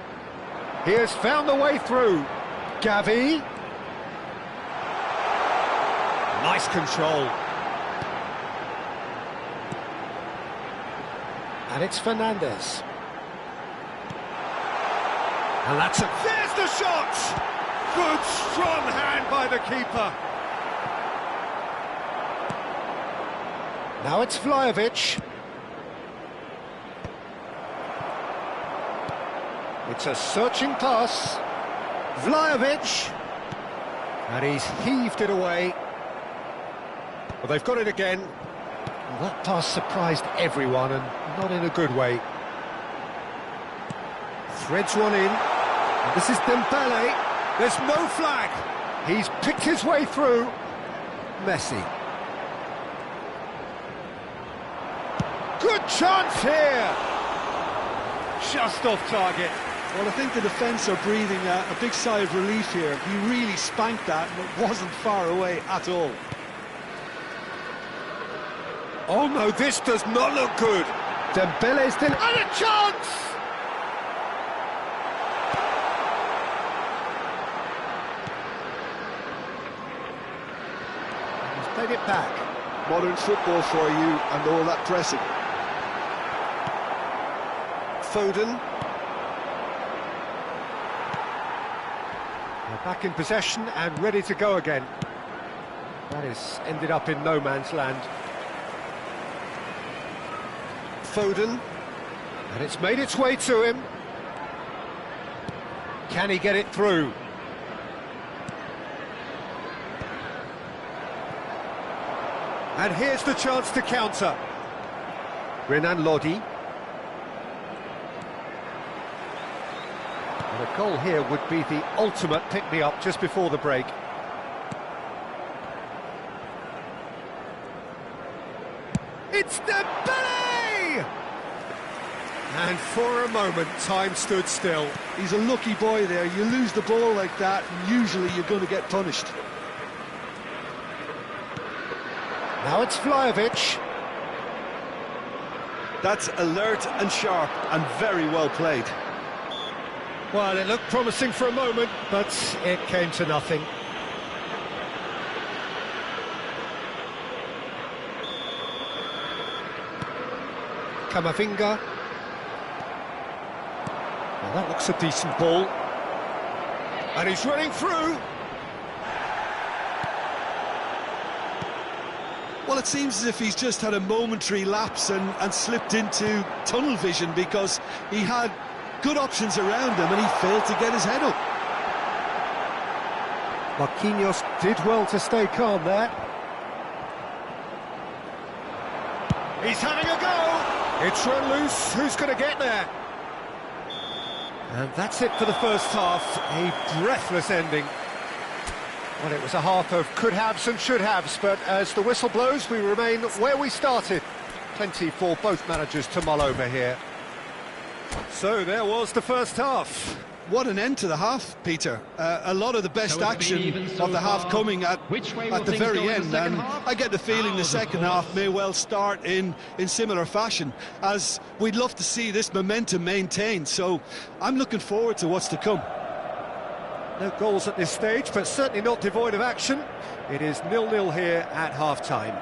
He has found the way through. Gavi. Nice control. And it's Fernandes. And that's it. There's the shot! Good, strong hand by the keeper. Now it's Vlahovic. It's a searching pass. Vlahovic. And he's heaved it away. Well, they've got it again. Well, that pass surprised everyone, and not in a good way. Threads one in. And this is Dembele. There's no flag. He's picked his way through. Messi. Good chance here. Just off target. Well, I think the defence are breathing a big sigh of relief here. He really spanked that, and it wasn't far away at all. Oh no, this does not look good. Dembele still... And a chance! He's played it back. Modern football for you and all that pressing. Foden. They're back in possession and ready to go again. That is ended up in no man's land. Foden. And it's made its way to him. Can he get it through? And here's the chance to counter. Renan Lodi. And a goal here would be the ultimate pick-me-up just before the break. It's Dembele! And for a moment, time stood still. He's a lucky boy there. You lose the ball like that, and usually you're going to get punished. Now it's Vlahovic. That's alert and sharp and very well played. Well, it looked promising for a moment, but it came to nothing. Camavinga. That looks a decent ball. And he's running through. Well, it seems as if he's just had a momentary lapse and slipped into tunnel vision, because he had good options around him and he failed to get his head up. Marquinhos did well to stay calm there. He's having a go. It's run loose. Who's going to get there? And that's it for the first half. A breathless ending. Well, it was a half of could-haves and should-haves, but as the whistle blows, we remain where we started. Plenty for both managers to mull over here. So there was the first half. What an end to the half, Peter. A lot of the best action of the half coming at the very end, and I get the feeling the second half may well start in similar fashion, as we'd love to see this momentum maintained. So I'm looking forward to what's to come. No goals at this stage, but certainly not devoid of action. It is 0-0 here at half-time.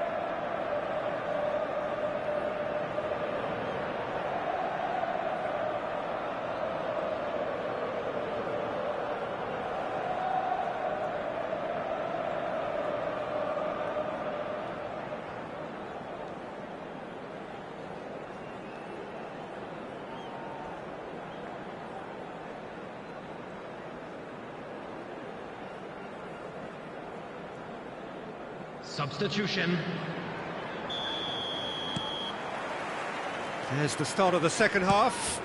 Substitution. There's the start of the second half.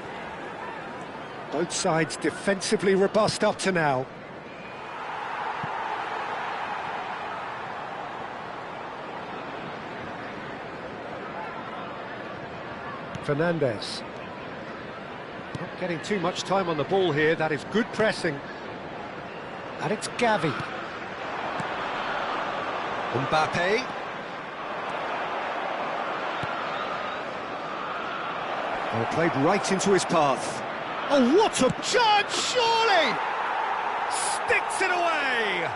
Both sides defensively robust up to now. Fernandes. Not getting too much time on the ball here. That is good pressing. And it's Gavi. Mbappe. Well, played right into his path. Oh, what a chance, surely! Sticks it away!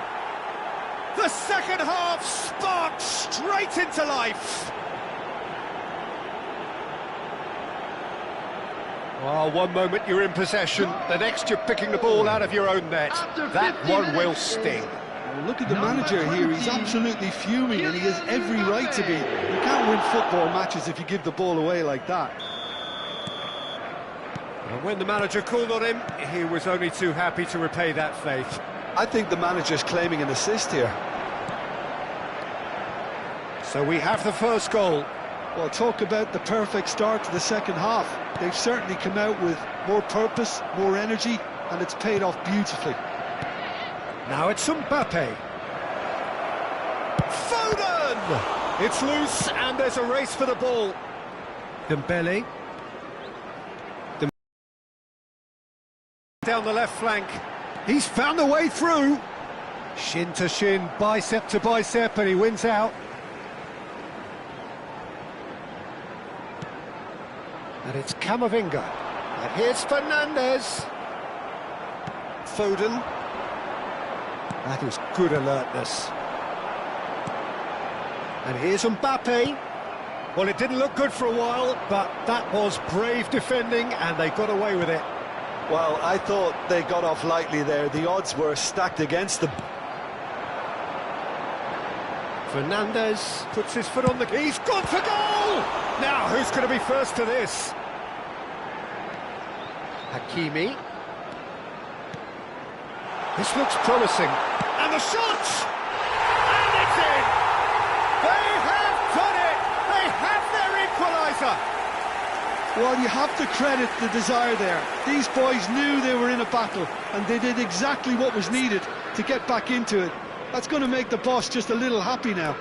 The second half sparks straight into life. Oh, one moment you're in possession, the next you're picking the ball out of your own net. That one will sting. Well, look at the manager here, he's absolutely fuming, and he has every right to be. You can't win football matches if you give the ball away like that. And when the manager called on him, he was only too happy to repay that faith. I think the manager's claiming an assist here. So we have the first goal. Well, talk about the perfect start to the second half. They've certainly come out with more purpose, more energy, and it's paid off beautifully. Now it's Mbappe. Foden! It's loose and there's a race for the ball. Dembele. Down the left flank. He's found a way through. Shin to shin, bicep to bicep, and he wins out. And it's Camavinga. And here's Fernandes. Foden. That is good alertness. And here's Mbappe. Well, it didn't look good for a while, but that was brave defending, and they got away with it. Well, I thought they got off lightly there. The odds were stacked against them. Fernandes puts his foot on the... He's gone for goal! Now, who's going to be first to this? Hakimi. This looks promising. And the shot! And it's in! They have done it! They have their equaliser! Well, you have to credit the desire there. These boys knew they were in a battle, and they did exactly what was needed to get back into it. That's going to make the boss just a little happy now.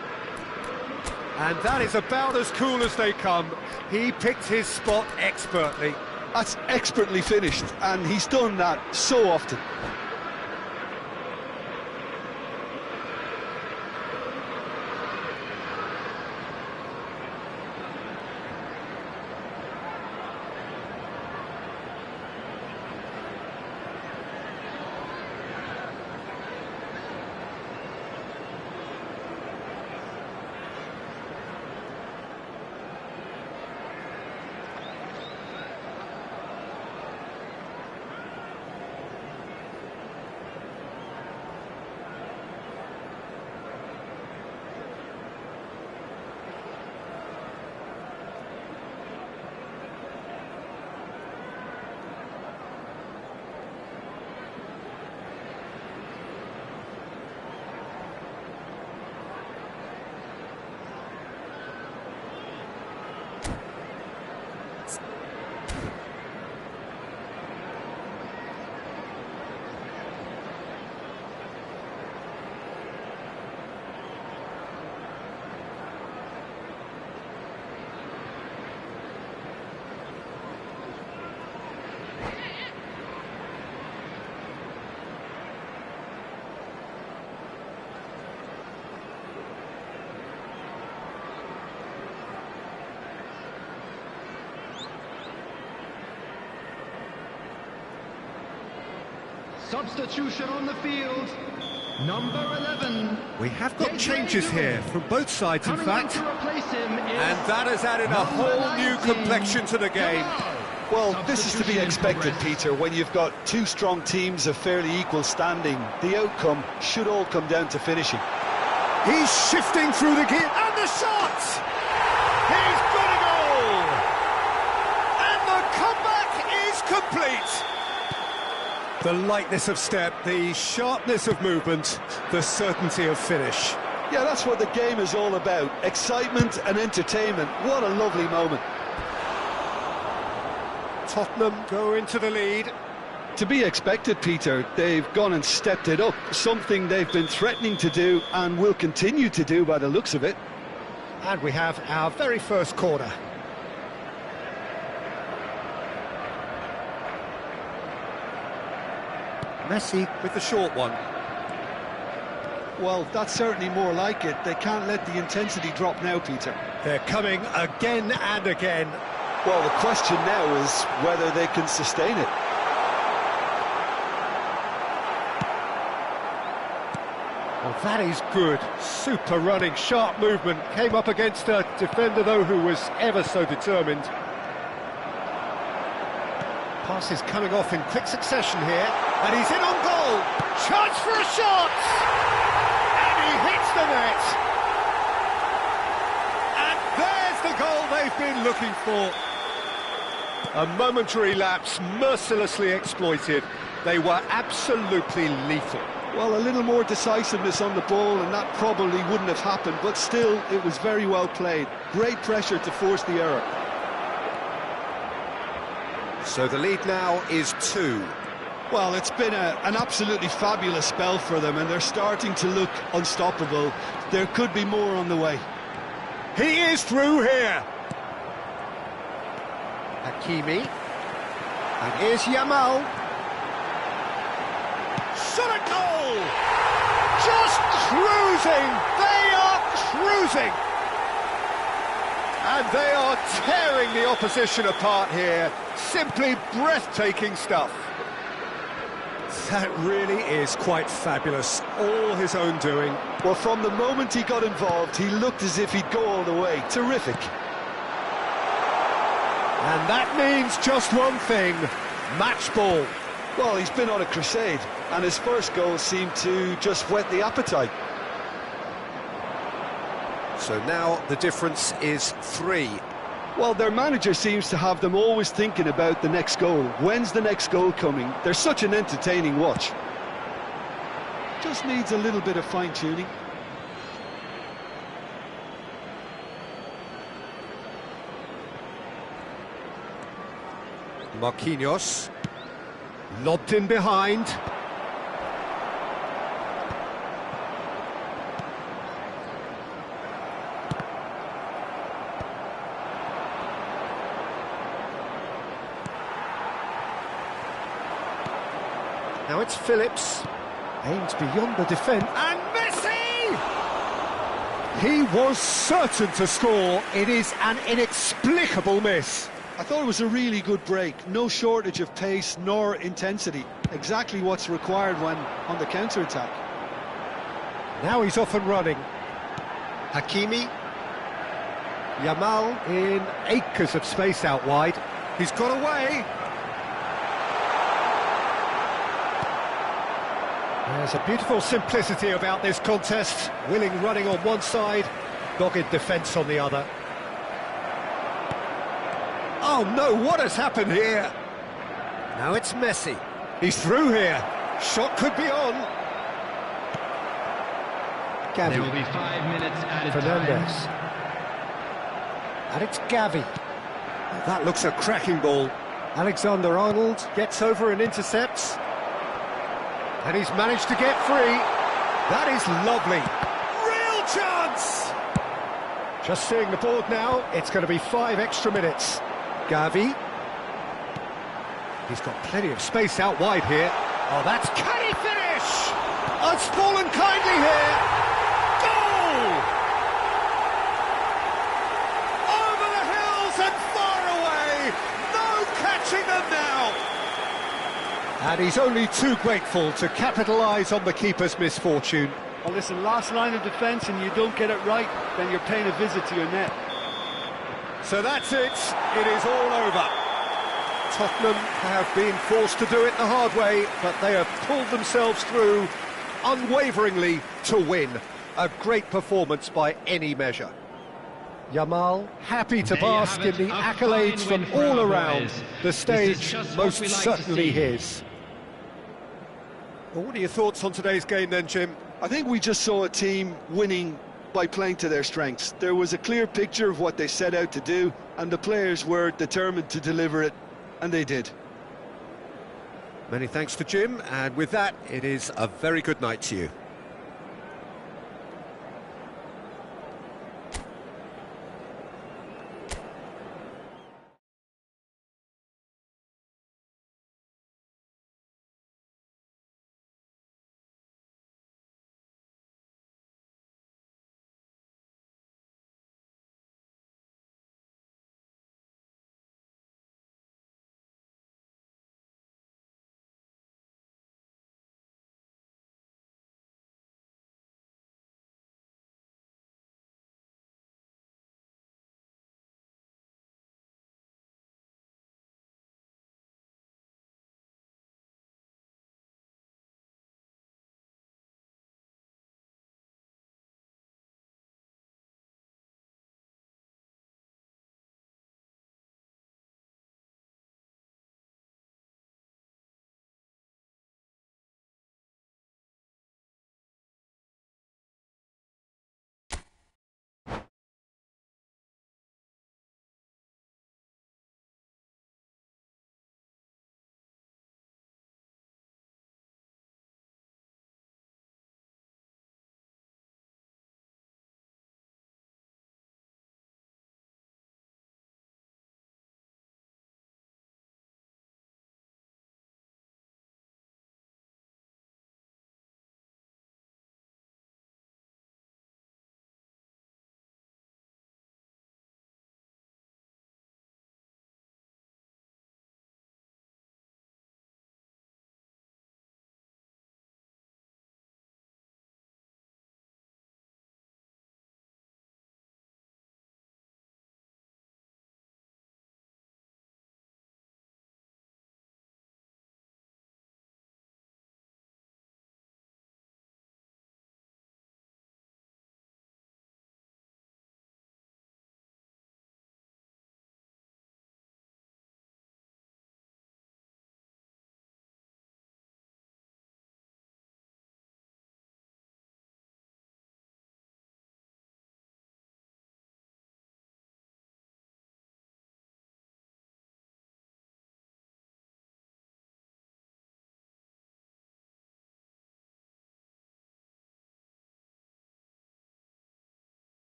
And that is about as cool as they come. He picked his spot expertly. That's expertly finished, and he's done that so often. Substitution on the field. Number 11. We have got changes here from both sides, in Coming fact. in to replace him is And that has added a whole new 19. complexion to the game. Well, this is to be Substitution in expected, progress. Peter, when you've got two strong teams of fairly equal standing. The outcome should all come down to finishing. He's shifting through the gear, and the shot! He's got a goal! And the comeback is complete! The lightness of step, the sharpness of movement, the certainty of finish. Yeah, that's what the game is all about. Excitement and entertainment. What a lovely moment. Tottenham go into the lead. To be expected, Peter. They've gone and stepped it up. Something they've been threatening to do and will continue to do by the looks of it. And we have our very first corner. Messi with the short one. Well, that's certainly more like it. They can't let the intensity drop now, Peter. They're coming again and again. Well, the question now is whether they can sustain it. Well, that is good. Super running, sharp movement. Came up against a defender, though, who was ever so determined. Pass is coming off in quick succession here. And he's in on goal. Chance for a shot! And he hits the net. And there's the goal they've been looking for. A momentary lapse, mercilessly exploited. They were absolutely lethal. Well, a little more decisiveness on the ball and that probably wouldn't have happened, but still, it was very well played. Great pressure to force the error. So the lead now is 2. Well, it's been an absolutely fabulous spell for them, and they're starting to look unstoppable. There could be more on the way. He is through here. Hakimi. And here's Yamal. Shot at goal! Just cruising! They are cruising! And they are tearing the opposition apart here. Simply breathtaking stuff. That really is quite fabulous. All his own doing. Well, from the moment he got involved, he looked as if he'd go all the way. Terrific. And that means just one thing. Match ball. Well, he's been on a crusade, and his first goal seemed to just whet the appetite. So now the difference is 3. Well, their manager seems to have them always thinking about the next goal. When's the next goal coming? They're such an entertaining watch. Just needs a little bit of fine-tuning. Marquinhos. Lobbed in behind. Now it's Phillips. Aims beyond the defence. And Messi! He was certain to score. It is an inexplicable miss. I thought it was a really good break. No shortage of pace nor intensity. Exactly what's required when on the counter-attack. Now he's off and running. Hakimi. Yamal in acres of space out wide. He's got away. There's a beautiful simplicity about this contest. Willing running on one side, dogged defence on the other. Oh no, what has happened here? Now it's Messi. He's through here. Shot could be on. Gavi. There will be 5 minutes added Fernandez. time. And it's Gavi. That looks a cracking ball. Alexander-Arnold gets over and intercepts. And he's managed to get free. That is lovely. Real chance! Just seeing the board now, it's going to be 5 extra minutes. Gavi. He's got plenty of space out wide here. Oh, that's... Can he finish? Oh, it's fallen kindly here. Goal! Over the hills and far away. No catching them now. And he's only too grateful to capitalise on the keeper's misfortune. Well, listen, last line of defence and you don't get it right, then you're paying a visit to your net. So that's it. It is all over. Tottenham have been forced to do it the hard way, but they have pulled themselves through unwaveringly to win. A great performance by any measure. Yamal happy to bask in the accolades from all around. The stage most certainly his. Well, what are your thoughts on today's game then, Jim? I think we just saw a team winning by playing to their strengths. There was a clear picture of what they set out to do, and the players were determined to deliver it, and they did. Many thanks to Jim, and with that, it is a very good night to you.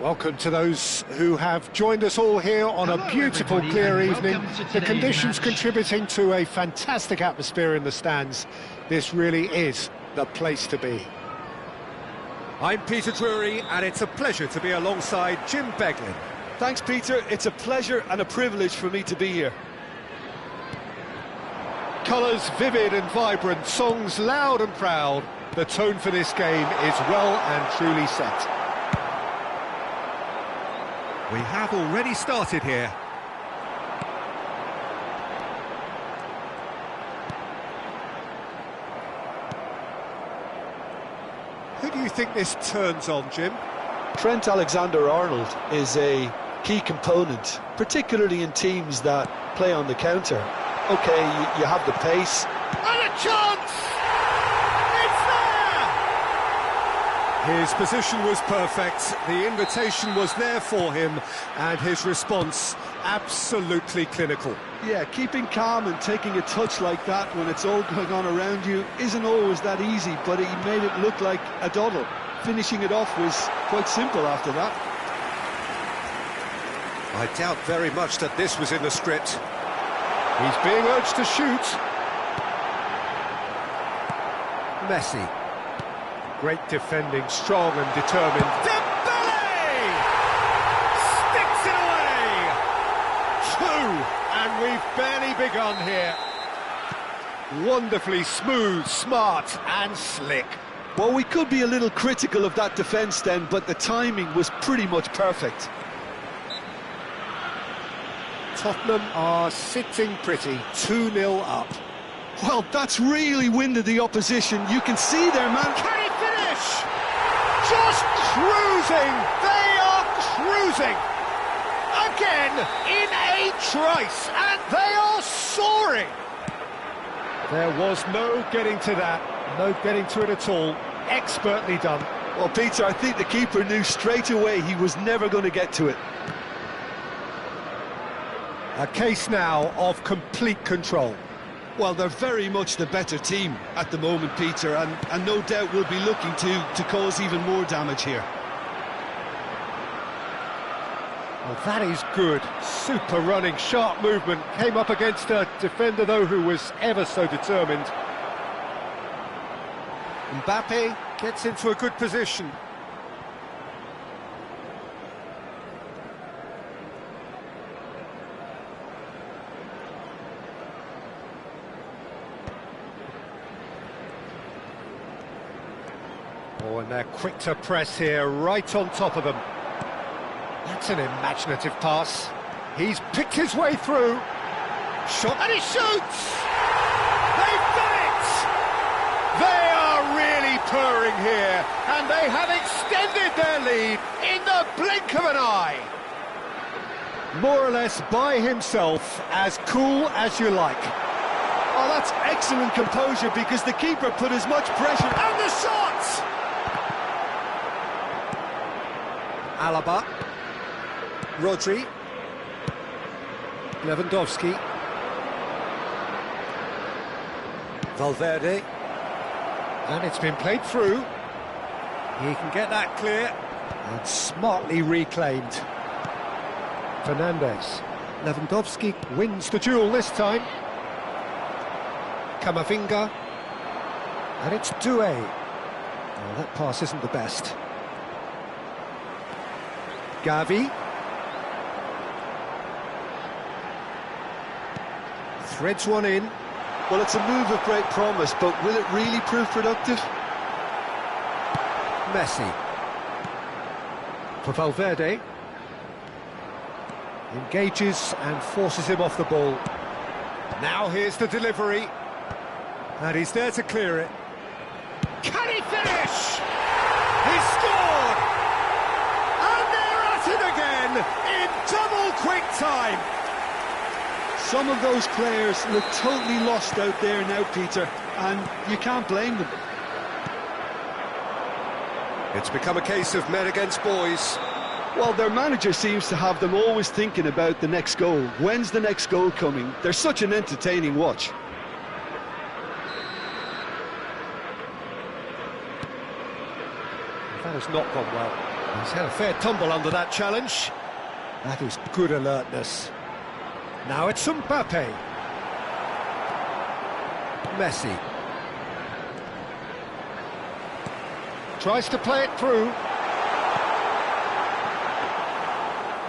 Welcome to those who have joined us all here on a beautiful, clear evening. The conditions contributing to a fantastic atmosphere in the stands. This really is the place to be. I'm Peter Drury, and it's a pleasure to be alongside Jim Beglin. Thanks, Peter. It's a pleasure and a privilege for me to be here. Colours vivid and vibrant, songs loud and proud. The tone for this game is well and truly set. We have already started here. Who do you think this turns on, Jim? Trent Alexander-Arnold is a key component, particularly in teams that play on the counter. Okay, you have the pace. And a chance! It's there! His position was perfect, the invitation was there for him, and his response absolutely clinical. Yeah, keeping calm and taking a touch like that when it's all going on around you isn't always that easy, but he made it look like a doddle. Finishing it off was quite simple after that. I doubt very much that this was in the script. He's being urged to shoot. Messi. Great defending, strong and determined. Dembele! Sticks it away! Two! And we've barely begun here. Wonderfully smooth, smart and slick. Well, we could be a little critical of that defence then, but the timing was pretty much perfect. Tottenham are sitting pretty, 2-0 up. Well, that's really winded the opposition. You can see their man. Can he finish? Just cruising! They are cruising! Again, in a trice, and they are soaring! There was no getting to that, no getting to it at all. Expertly done. Well, Peter, I think the keeper knew straight away he was never going to get to it. A case now of complete control. Well, they're very much the better team at the moment, Peter, and no doubt will be looking to cause even more damage here. Well, that is good. Super running, sharp movement. Came up against a defender, though, who was ever so determined. Mbappe gets into a good position. Oh, and they're quick to press here, right on top of them. That's an imaginative pass. He's picked his way through. Shot, and he shoots! They've done it! They are really purring here, and they have extended their lead in the blink of an eye. More or less by himself, as cool as you like. Oh, that's excellent composure, because the keeper put as much pressure... And the shot! Alaba, Rodri, Lewandowski, Valverde, and it's been played through. He can get that clear and smartly reclaimed. Fernandes, Lewandowski wins the duel this time. Camavinga, and it's Doué. Oh, that pass isn't the best. Gavi. Threads one in. Well, it's a move of great promise, but will it really prove productive? Messi. For Valverde. Engages and forces him off the ball. Now here's the delivery. And he's there to clear it. Can he finish? He scored! And they're at it again in double quick time. Some of those players look totally lost out there now, Peter, and you can't blame them. It's become a case of men against boys. Well, their manager seems to have them always thinking about the next goal. When's the next goal coming? They're such an entertaining watch. That has not gone well. He's had a fair tumble under that challenge. That is good alertness. Now it's Mbappe. Messi. Tries to play it through.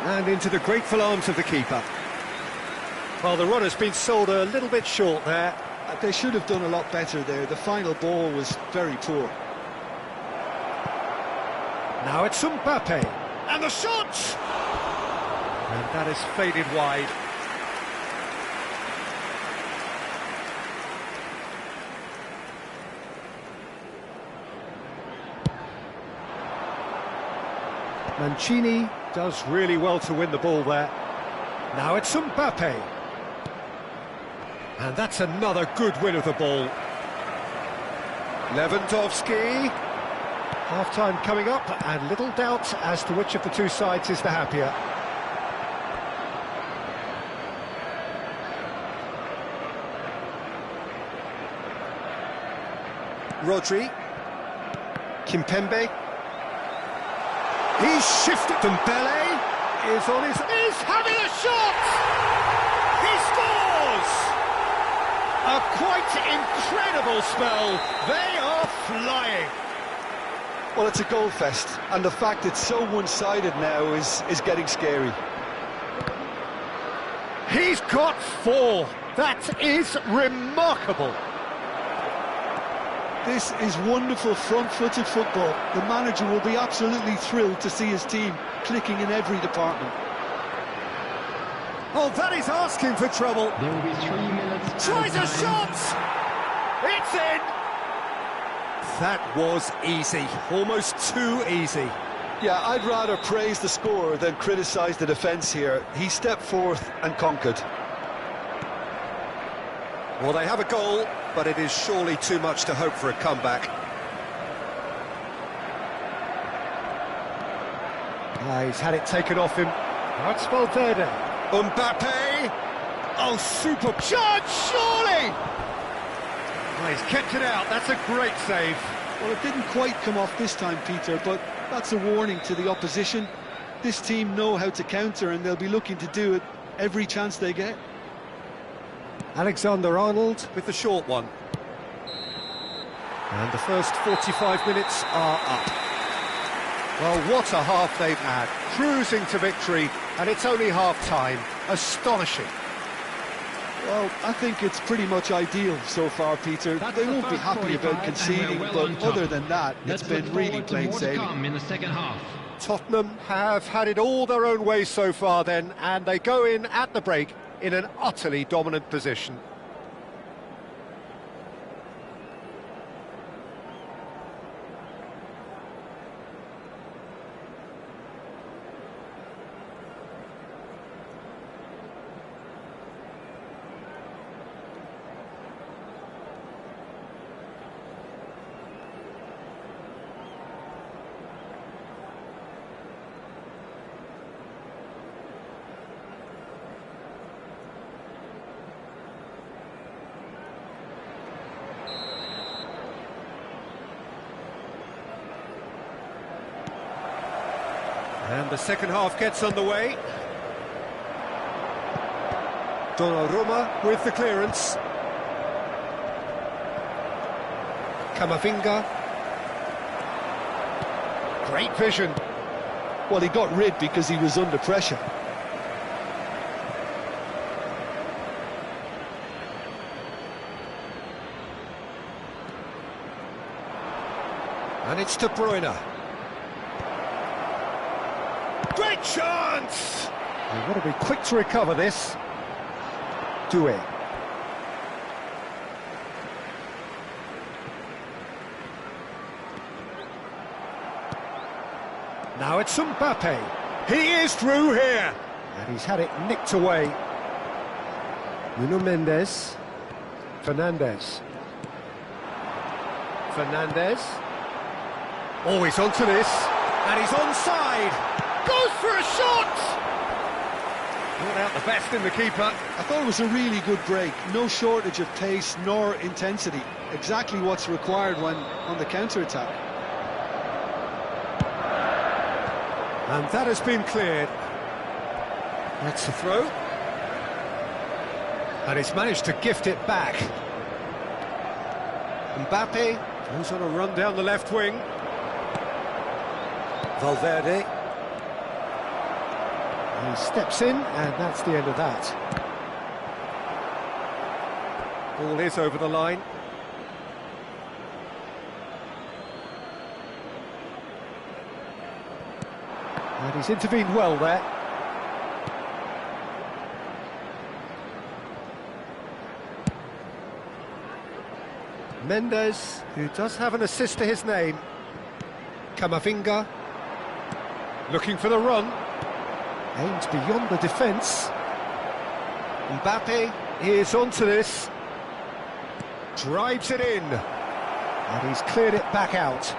And into the grateful arms of the keeper. Well, the runner's been sold a little bit short there. They should have done a lot better there. The final ball was very poor. Now it's Mbappe. And the shot! And that is faded wide. Mancini does really well to win the ball there. Now it's Mbappe. And that's another good win of the ball. Lewandowski. Half-time coming up, and little doubt as to which of the two sides is the happier. Rodri. Kimpembe. He's shifted. Dembele is on his... is having a shot! He scores! A quite incredible spell. They are flying. Well, it's a goal fest, and the fact it's so one-sided now is getting scary. He's got 4. That is remarkable. This is wonderful front-footed football. The manager will be absolutely thrilled to see his team clicking in every department. Oh, that is asking for trouble. There will be 3 minutes. Tries a shot! It's in! That was easy, almost too easy. Yeah, I'd rather praise the scorer than criticise the defence here. He stepped forth and conquered. Well, they have a goal, but it is surely too much to hope for a comeback. He's had it taken off him. Now it's Valverde. Mbappe! Oh, super charge, surely! Well, he's kept it out, that's a great save. Well, it didn't quite come off this time, Peter, but that's a warning to the opposition. This team know how to counter, and they'll be looking to do it every chance they get. Alexander-Arnold with the short one. And the first 45 minutes are up. Well, what a half they've had. Cruising to victory, and it's only half-time. Astonishing. Well, I think it's pretty much ideal so far, Peter. They won't be happy about conceding, but other than that, it's been really plain sailing. In the second half. Tottenham have had it all their own way so far then, and they go in at the break in an utterly dominant position. And the second half gets underway. Donnarumma with the clearance. Camavinga. Great vision. Well, he got rid because he was under pressure. And it's De Bruyne. Great chance! They've got to be quick to recover this. Do it. Now it's Mbappe. He is through here. And he's had it nicked away. Nuno Mendes. Fernandes. Fernandes. Oh, he's onto this. And he's onside. Goes for a shot! Brought out the best in the keeper. I thought it was a really good break. No shortage of pace nor intensity. Exactly what's required when on the counter-attack. And that has been cleared. That's the throw. And he's managed to gift it back. Mbappe goes on a run down the left wing. Valverde. He steps in, and that's the end of that. Ball is over the line. And he's intervened well there. Mendes, who does have an assist to his name. Camavinga, looking for the run. Aims beyond the defence. Mbappe is onto this. Drives it in. And he's cleared it back out.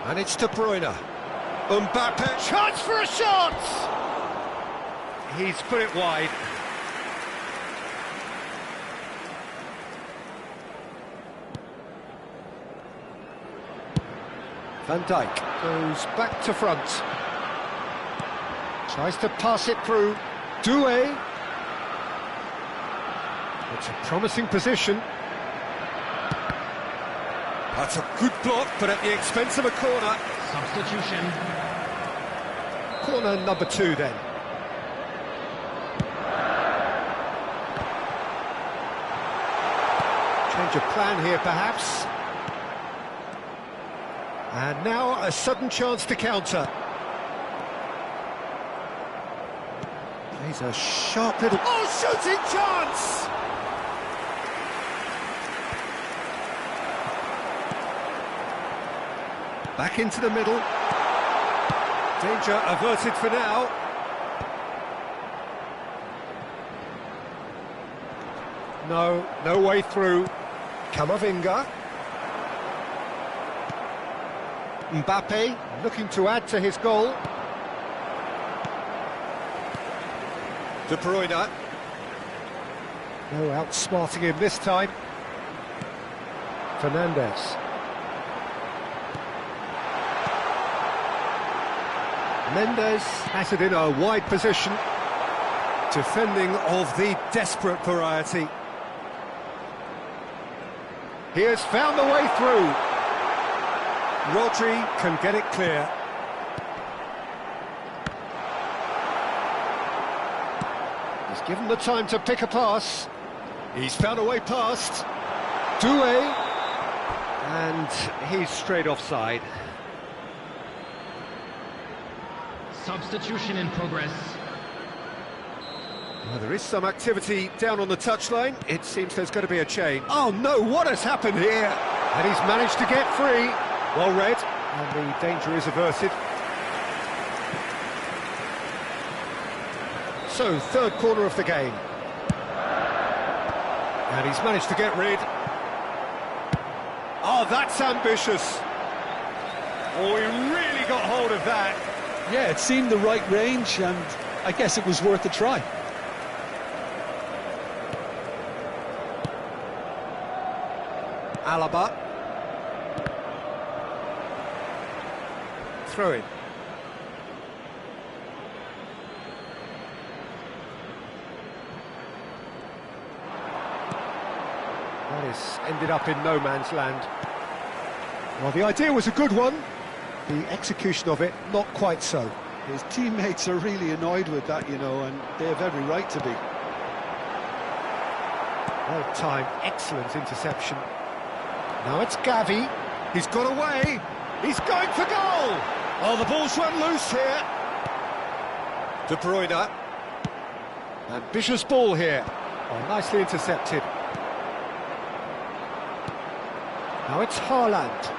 And it's De Bruyne. Mbappe, chance for a shot! He's put it wide. Van Dijk goes back to front. Tries to pass it through. Doué. It's a promising position. That's a good block, but at the expense of a corner. Substitution. Corner number 2 then. Change of plan here perhaps. And now a sudden chance to counter. Plays a sharp little... Oh, shooting chance! Back into the middle. Danger averted for now. No way through. Camavinga. Mbappe looking to add to his goal. De Bruyne. No outsmarting him this time. Fernandes. Mendes has it in a wide position. Defending of the desperate variety. He has found the way through. Rodri can get it clear. He's given the time to pick a pass. He's found a way past. Doué. And he's straight offside. Substitution in progress. Well, there is some activity down on the touchline. It seems there's going to be a change. Oh no, what has happened here? And he's managed to get free. Well read, and the danger is averted. So, third corner of the game. And he's managed to get rid. Oh, that's ambitious. Oh, he really got hold of that. Yeah, it seemed the right range, and I guess it was worth a try. Alaba. Throw in. That is ended up in no man's land. Well, the idea was a good one. The execution of it, not quite so. His teammates are really annoyed with that, you know, and they have every right to be. Well timed, excellent interception. Now it's Gavi. He's got away. He's going for goal. Oh, the ball's run loose here. De Bruyne. Ambitious ball here. Oh, nicely intercepted. Now it's Haaland.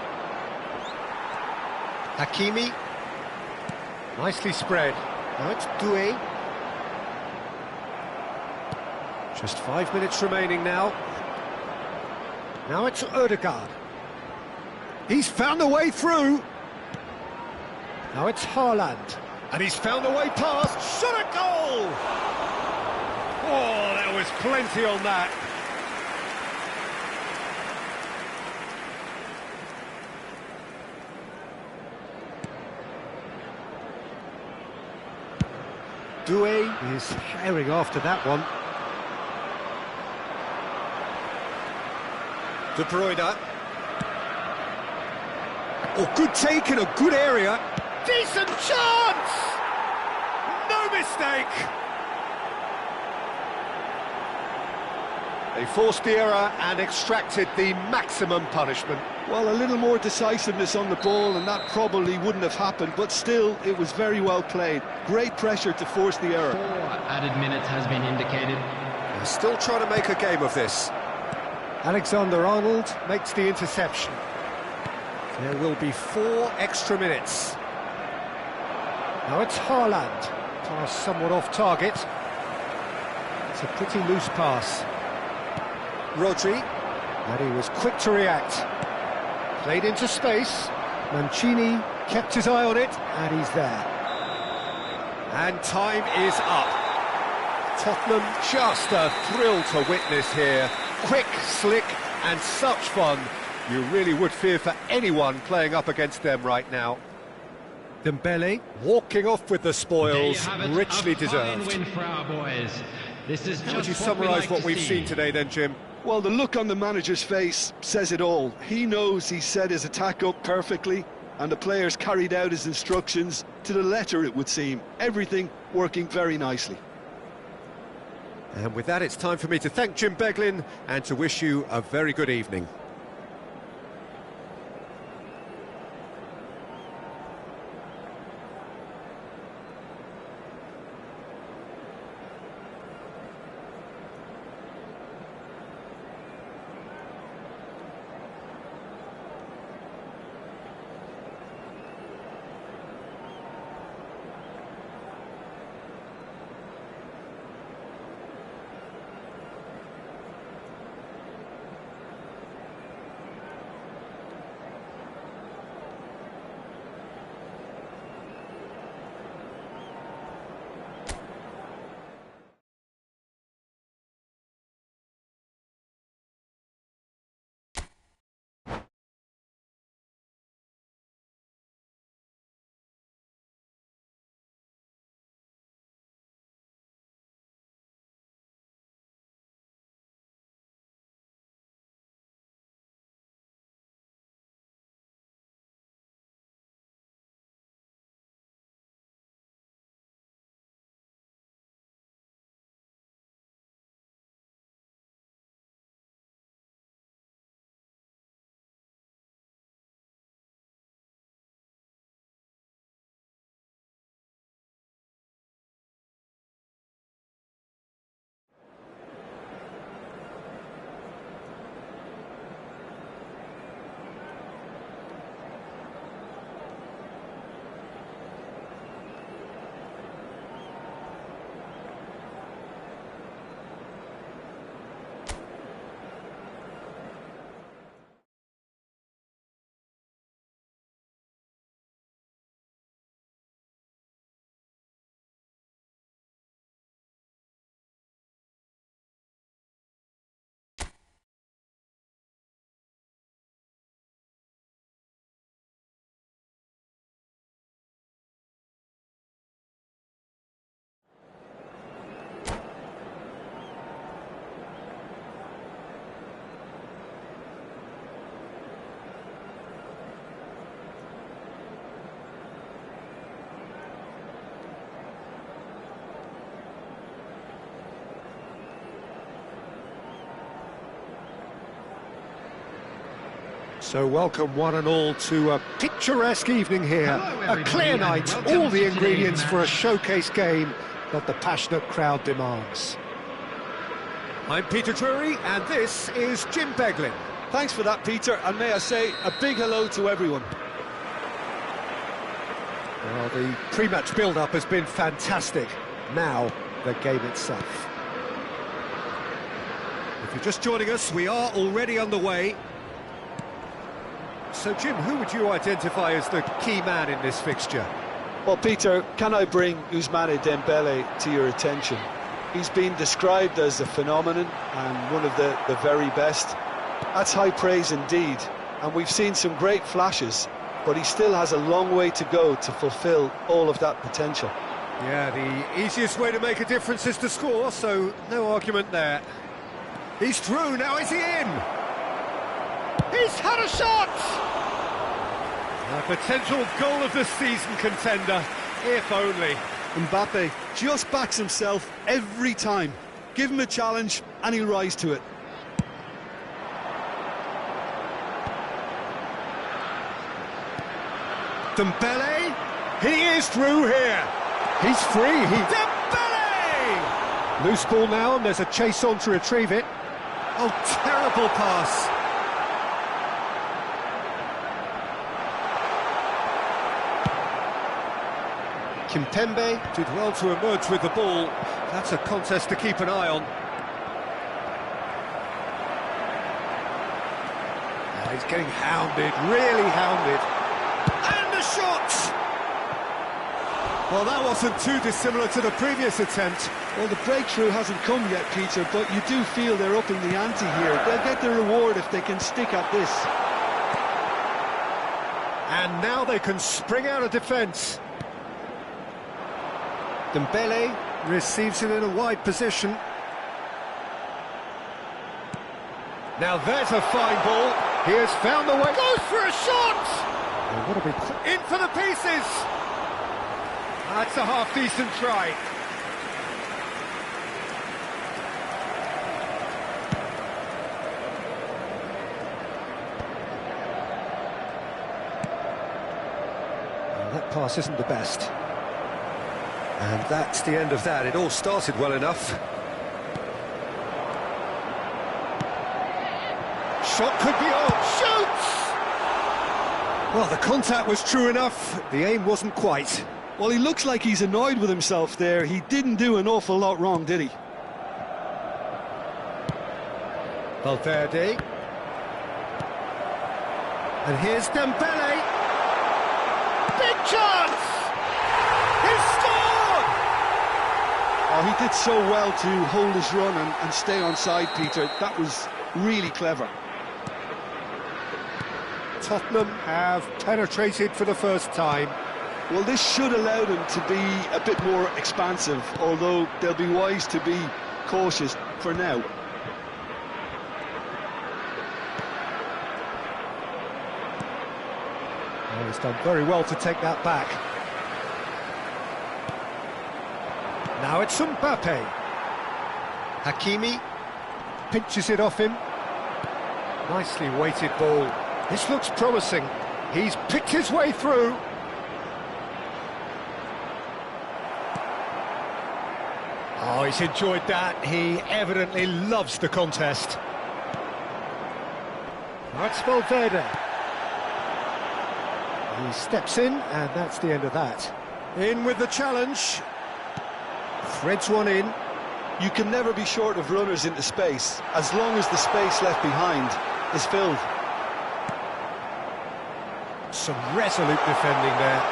Hakimi. Nicely spread. Now it's Doué. Just 5 minutes remaining now. Now it's Ødegaard. He's found a way through. Now it's Haaland. And he's found a way past. Shot a goal! Oh, there was plenty on that. Doué is herring after that one. De Bruyne. Oh, good take in a good area. Decent chance! No mistake! They forced the error and extracted the maximum punishment. Well, a little more decisiveness on the ball and that probably wouldn't have happened, but still, it was very well played. Great pressure to force the error. 4 added minutes has been indicated. They're still trying to make a game of this. Alexander-Arnold makes the interception. There will be 4 extra minutes. Now it's Haaland. Pass somewhat off target. It's a pretty loose pass. Rodri, and he was quick to react. Played into space. Mancini kept his eye on it, and he's there. And time is up. Tottenham, just a thrill to witness here. Quick, slick, and such fun. You really would fear for anyone playing up against them right now. Dembele walking off with the spoils, richly deserved. Fine win for our boys. This is How would you just what we summarise like what to we've see. seen today then, Jim? Well, the look on the manager's face says it all. He knows he set his attack up perfectly, and the players carried out his instructions to the letter, it would seem. Everything working very nicely. And with that, it's time for me to thank Jim Beglin and to wish you a very good evening. So welcome one and all to a picturesque evening here. Hello, A everybody, clear and night, welcome all the to ingredients today's for a match. showcase game that the passionate crowd demands. I'm Peter Drury, and this is Jim Beglin. Thanks for that, Peter, and may I say a big hello to everyone. Well, the pre-match build-up has been fantastic. Now, the game itself. If you're just joining us, we are already underway. So, Jim, who would you identify as the key man in this fixture? Well, Peter, can I bring Ousmane Dembele to your attention? He's been described as a phenomenon and one of the very best. That's high praise indeed, and we've seen some great flashes, but he still has a long way to go to fulfill all of that potential. Yeah, the easiest way to make a difference is to score, so no argument there. He's through, now is he in? He's had a shot! A potential goal of the season contender, if only. Mbappe just backs himself every time. Give him a challenge and he'll rise to it. Dembele, he is through here. He's free. Dembele! Loose ball now, and there's a chase on to retrieve it. Oh, terrible pass. Kimpembe did well to emerge with the ball. That's a contest to keep an eye on. He's getting hounded, really hounded. And the shot! Well, that wasn't too dissimilar to the previous attempt. Well, the breakthrough hasn't come yet, Peter, but you do feel they're upping the ante here. They'll get their reward if they can stick at this. And now they can spring out of defence. Dembele receives it in a wide position. Now there's a fine ball. He has found the way. Goes for a shot! Oh, what a big... In for the pieces! That's a half-decent try. Well, that pass isn't the best. And that's the end of that. It all started well enough. Shot could be on. Shoots! Well, the contact was true enough. The aim wasn't quite. Well, he looks like he's annoyed with himself there. He didn't do an awful lot wrong, did he? Valverde. And here's Dembele. Big chance! He scored! Oh, he did so well to hold his run and stay on side, Peter. That was really clever. Tottenham have penetrated for the first time. Well, this should allow them to be a bit more expansive, although they'll be wise to be cautious for now. Oh, he's done very well to take that back. Now it's Mbappe. Hakimi pinches it off him. Nicely weighted ball. This looks promising. He's picked his way through. Oh, he's enjoyed that. He evidently loves the contest. That's Valverde. He steps in, and that's the end of that. In with the challenge. Threads one in. You can never be short of runners into space, as long as the space left behind is filled. Some resolute defending there.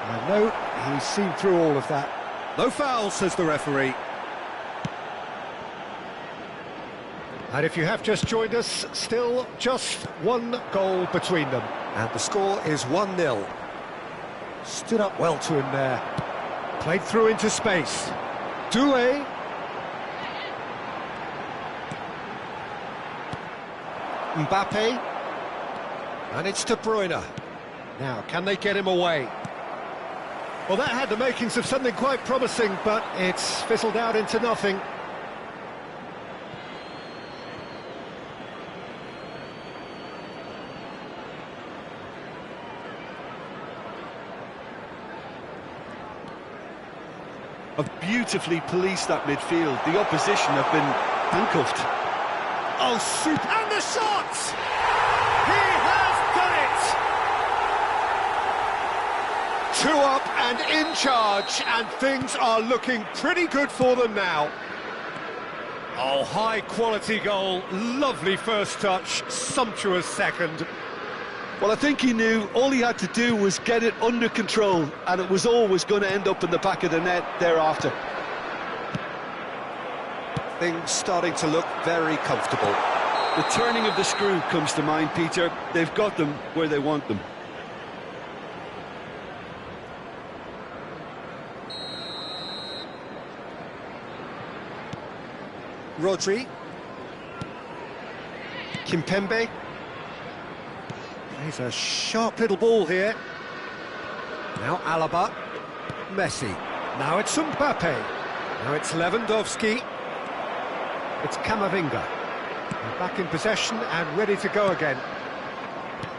And no, he's seen through all of that. No foul, says the referee. And if you have just joined us, still just one goal between them. And the score is 1-0. Stood up well to him there. Played through into space. Doué. Mbappe. And it's De Bruyne. Now, can they get him away? Well, that had the makings of something quite promising, but it's fizzled out into nothing. Have beautifully policed that midfield. The opposition have been handcuffed. Oh, super! And the shot! He has done it! 2 up and in charge, and things are looking pretty good for them now. Oh, high-quality goal, lovely first touch, sumptuous second. Well, I think he knew all he had to do was get it under control, and it was always going to end up in the back of the net thereafter. Things starting to look very comfortable. The turning of the screw comes to mind, Peter. They've got them where they want them. Rodri. Kimpembe. He's a sharp little ball here. Now Alaba. Messi. Now it's Mbappe. Now it's Lewandowski. It's Camavinga. They're back in possession and ready to go again.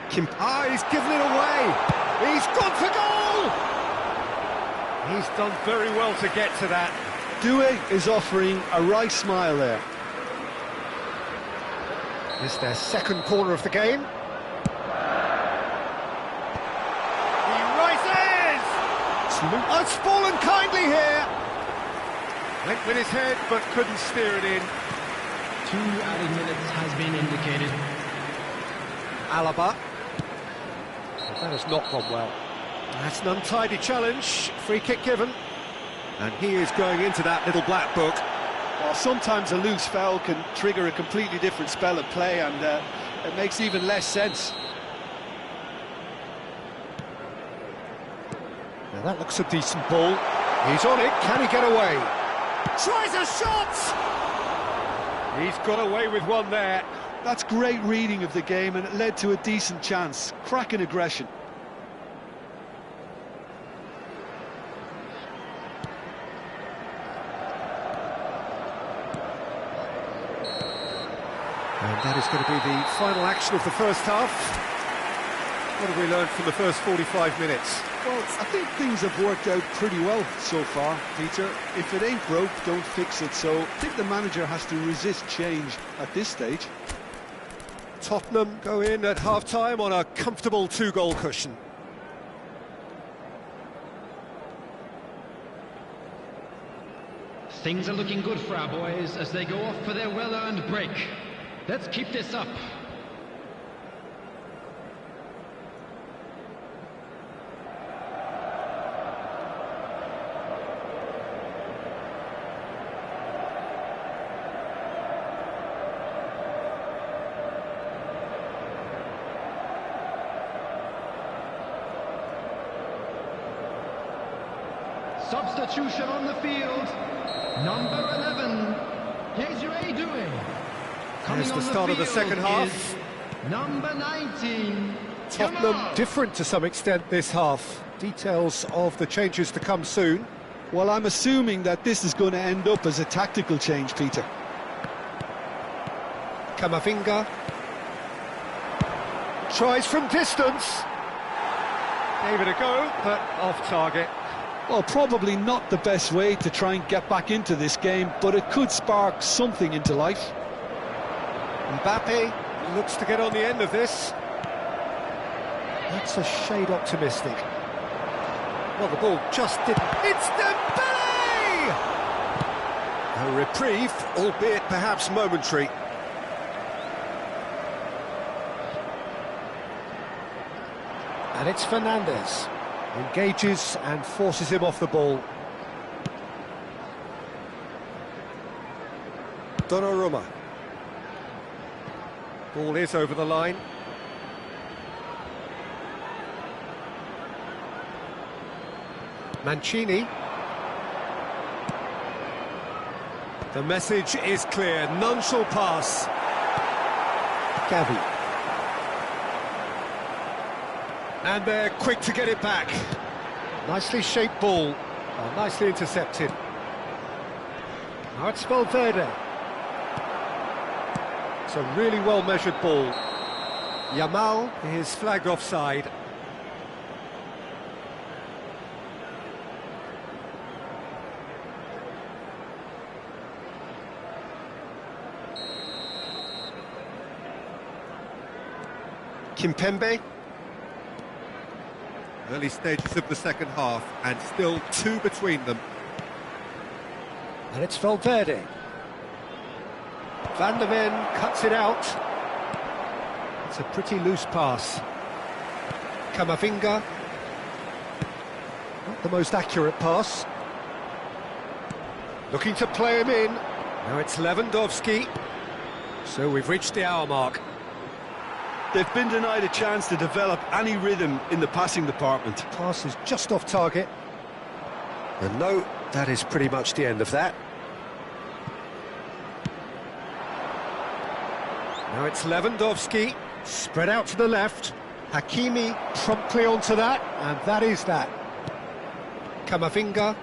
He's given it away. He's gone for goal! He's done very well to get to that. Doué is offering a right smile there. It's their second corner of the game. He rises! Oh, it's fallen kindly here. Went with his head, but couldn't steer it in. 2 added minutes has been indicated. Alaba. That has not gone well. That's an untidy challenge. Free kick given. And he is going into that little black book. Well, sometimes a loose foul can trigger a completely different spell of play, and it makes even less sense. Now that looks a decent ball. He's on it. Can he get away? Tries a shot! He's got away with one there. That's great reading of the game, and it led to a decent chance. Cracking aggression. And that is going to be the final action of the first half. What have we learned from the first 45 minutes? Well, I think things have worked out pretty well so far, Peter. If it ain't broke, don't fix it. So I think the manager has to resist change at this stage. Tottenham go in at half-time on a comfortable 2-goal cushion. Things are looking good for our boys as they go off for their well-earned break. Let's keep this up. Substitution on the field. Number 11. Desiree Doué. There's the start of the second half. Number 19. Tottenham different to some extent this half. Details of the changes to come soon. Well, I'm assuming that this is going to end up as a tactical change, Peter. Camavinga. Tries from distance. Gave it a go, but off target. Well, probably not the best way to try and get back into this game, but it could spark something into life. Mbappe looks to get on the end of this. That's a shade optimistic. Well, the ball just didn't. It's Dembele! A reprieve, albeit perhaps momentary. And it's Fernandes. Engages and forces him off the ball. Donnarumma. Ball is over the line. Mancini. The message is clear. None shall pass. Gavi. And they're quick to get it back. Nicely shaped ball. Nicely intercepted. Now it's Valverde. It's a really well-measured ball. Yamal is flagged offside. Kimpembe. Early stages of the second half, and still 2 between them. And it's Valverde. Van der Ven cuts it out. It's a pretty loose pass. Camavinga. Not the most accurate pass. Looking to play him in. Now it's Lewandowski. So we've reached the hour mark. They've been denied a chance to develop any rhythm in the passing department. Pass is just off target. And no, that is pretty much the end of that. Now it's Lewandowski, spread out to the left. Hakimi promptly onto that, and that is that. Camavinga.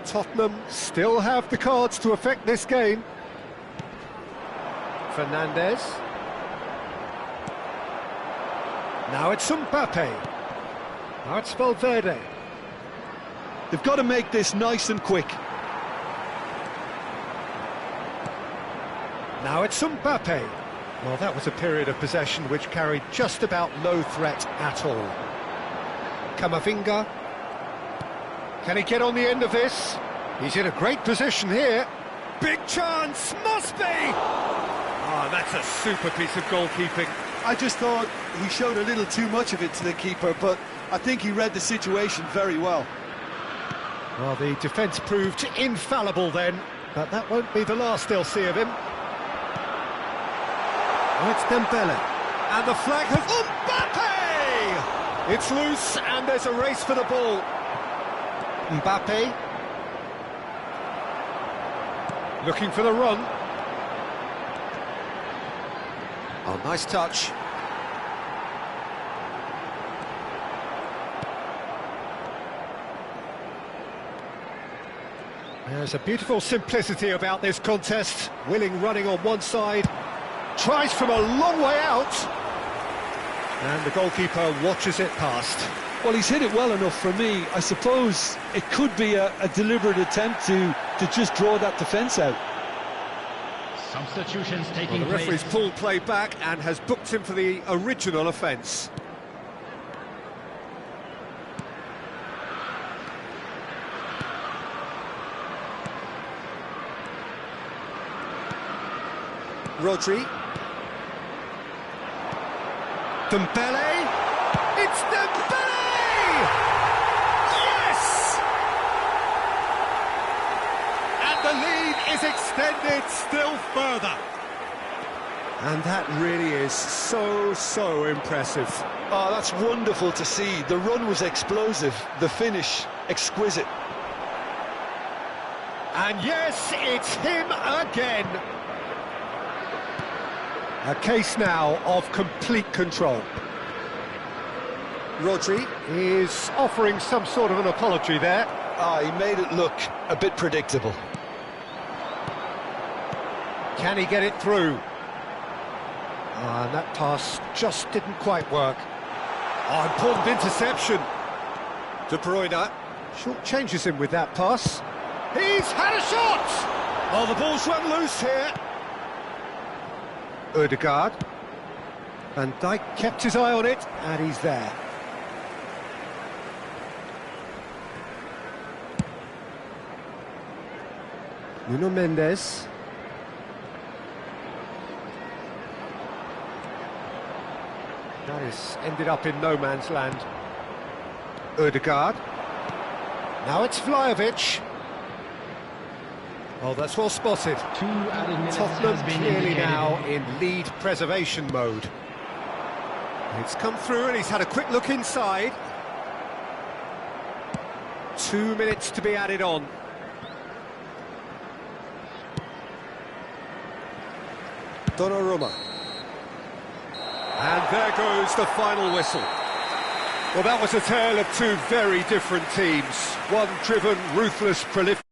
Tottenham still have the cards to affect this game. Fernandes. Now it's Mbappe. Now it's Valverde. They've got to make this nice and quick. Now it's Mbappe. Well, that was a period of possession which carried just about no threat at all. Camavinga. Can he get on the end of this? He's in a great position here. Big chance, must be! Ah, that's a super piece of goalkeeping. I just thought he showed a little too much of it to the keeper, but I think he read the situation very well. Well, the defence proved infallible then, but that won't be the last they'll see of him. Oh, it's Dembele. And the flag has... Mbappe! It's loose, and there's a race for the ball. Mbappe. Looking for the run. Oh, nice touch. There's a beautiful simplicity about this contest. Willing running on one side. Tries from a long way out. And the goalkeeper watches it past. Well, he's hit it well enough for me. I suppose it could be a deliberate attempt to just draw that defence out. Substitutions taking The referee's place. pulled play back and has booked him for the original offence. Rodri. Dembele. It's Dembele! Yes! And the lead is extended still further. And that really is so impressive. Oh, that's wonderful to see. The run was explosive, the finish exquisite. And yes, it's him again. A case now of complete control. Rodri is offering some sort of an apology there. Ah, he made it look a bit predictable. Can he get it through? And that pass just didn't quite work. Oh, important interception. De Bruyne short changes him with that pass. He's had a shot! Oh, the ball's run loose here. Odegaard. Van Dijk kept his eye on it, and he's there. Nuno Mendes. That has ended up in no man's land. Odegaard. Now it's Vlahovic. Oh, that's well spotted. 2 added minutes Tottenham has been clearly indicated. now in lead preservation mode. It's come through and he's had a quick look inside. 2 minutes to be added on. Donnarumma. And there goes the final whistle. Well, that was a tale of two very different teams. One driven, ruthless, prolific.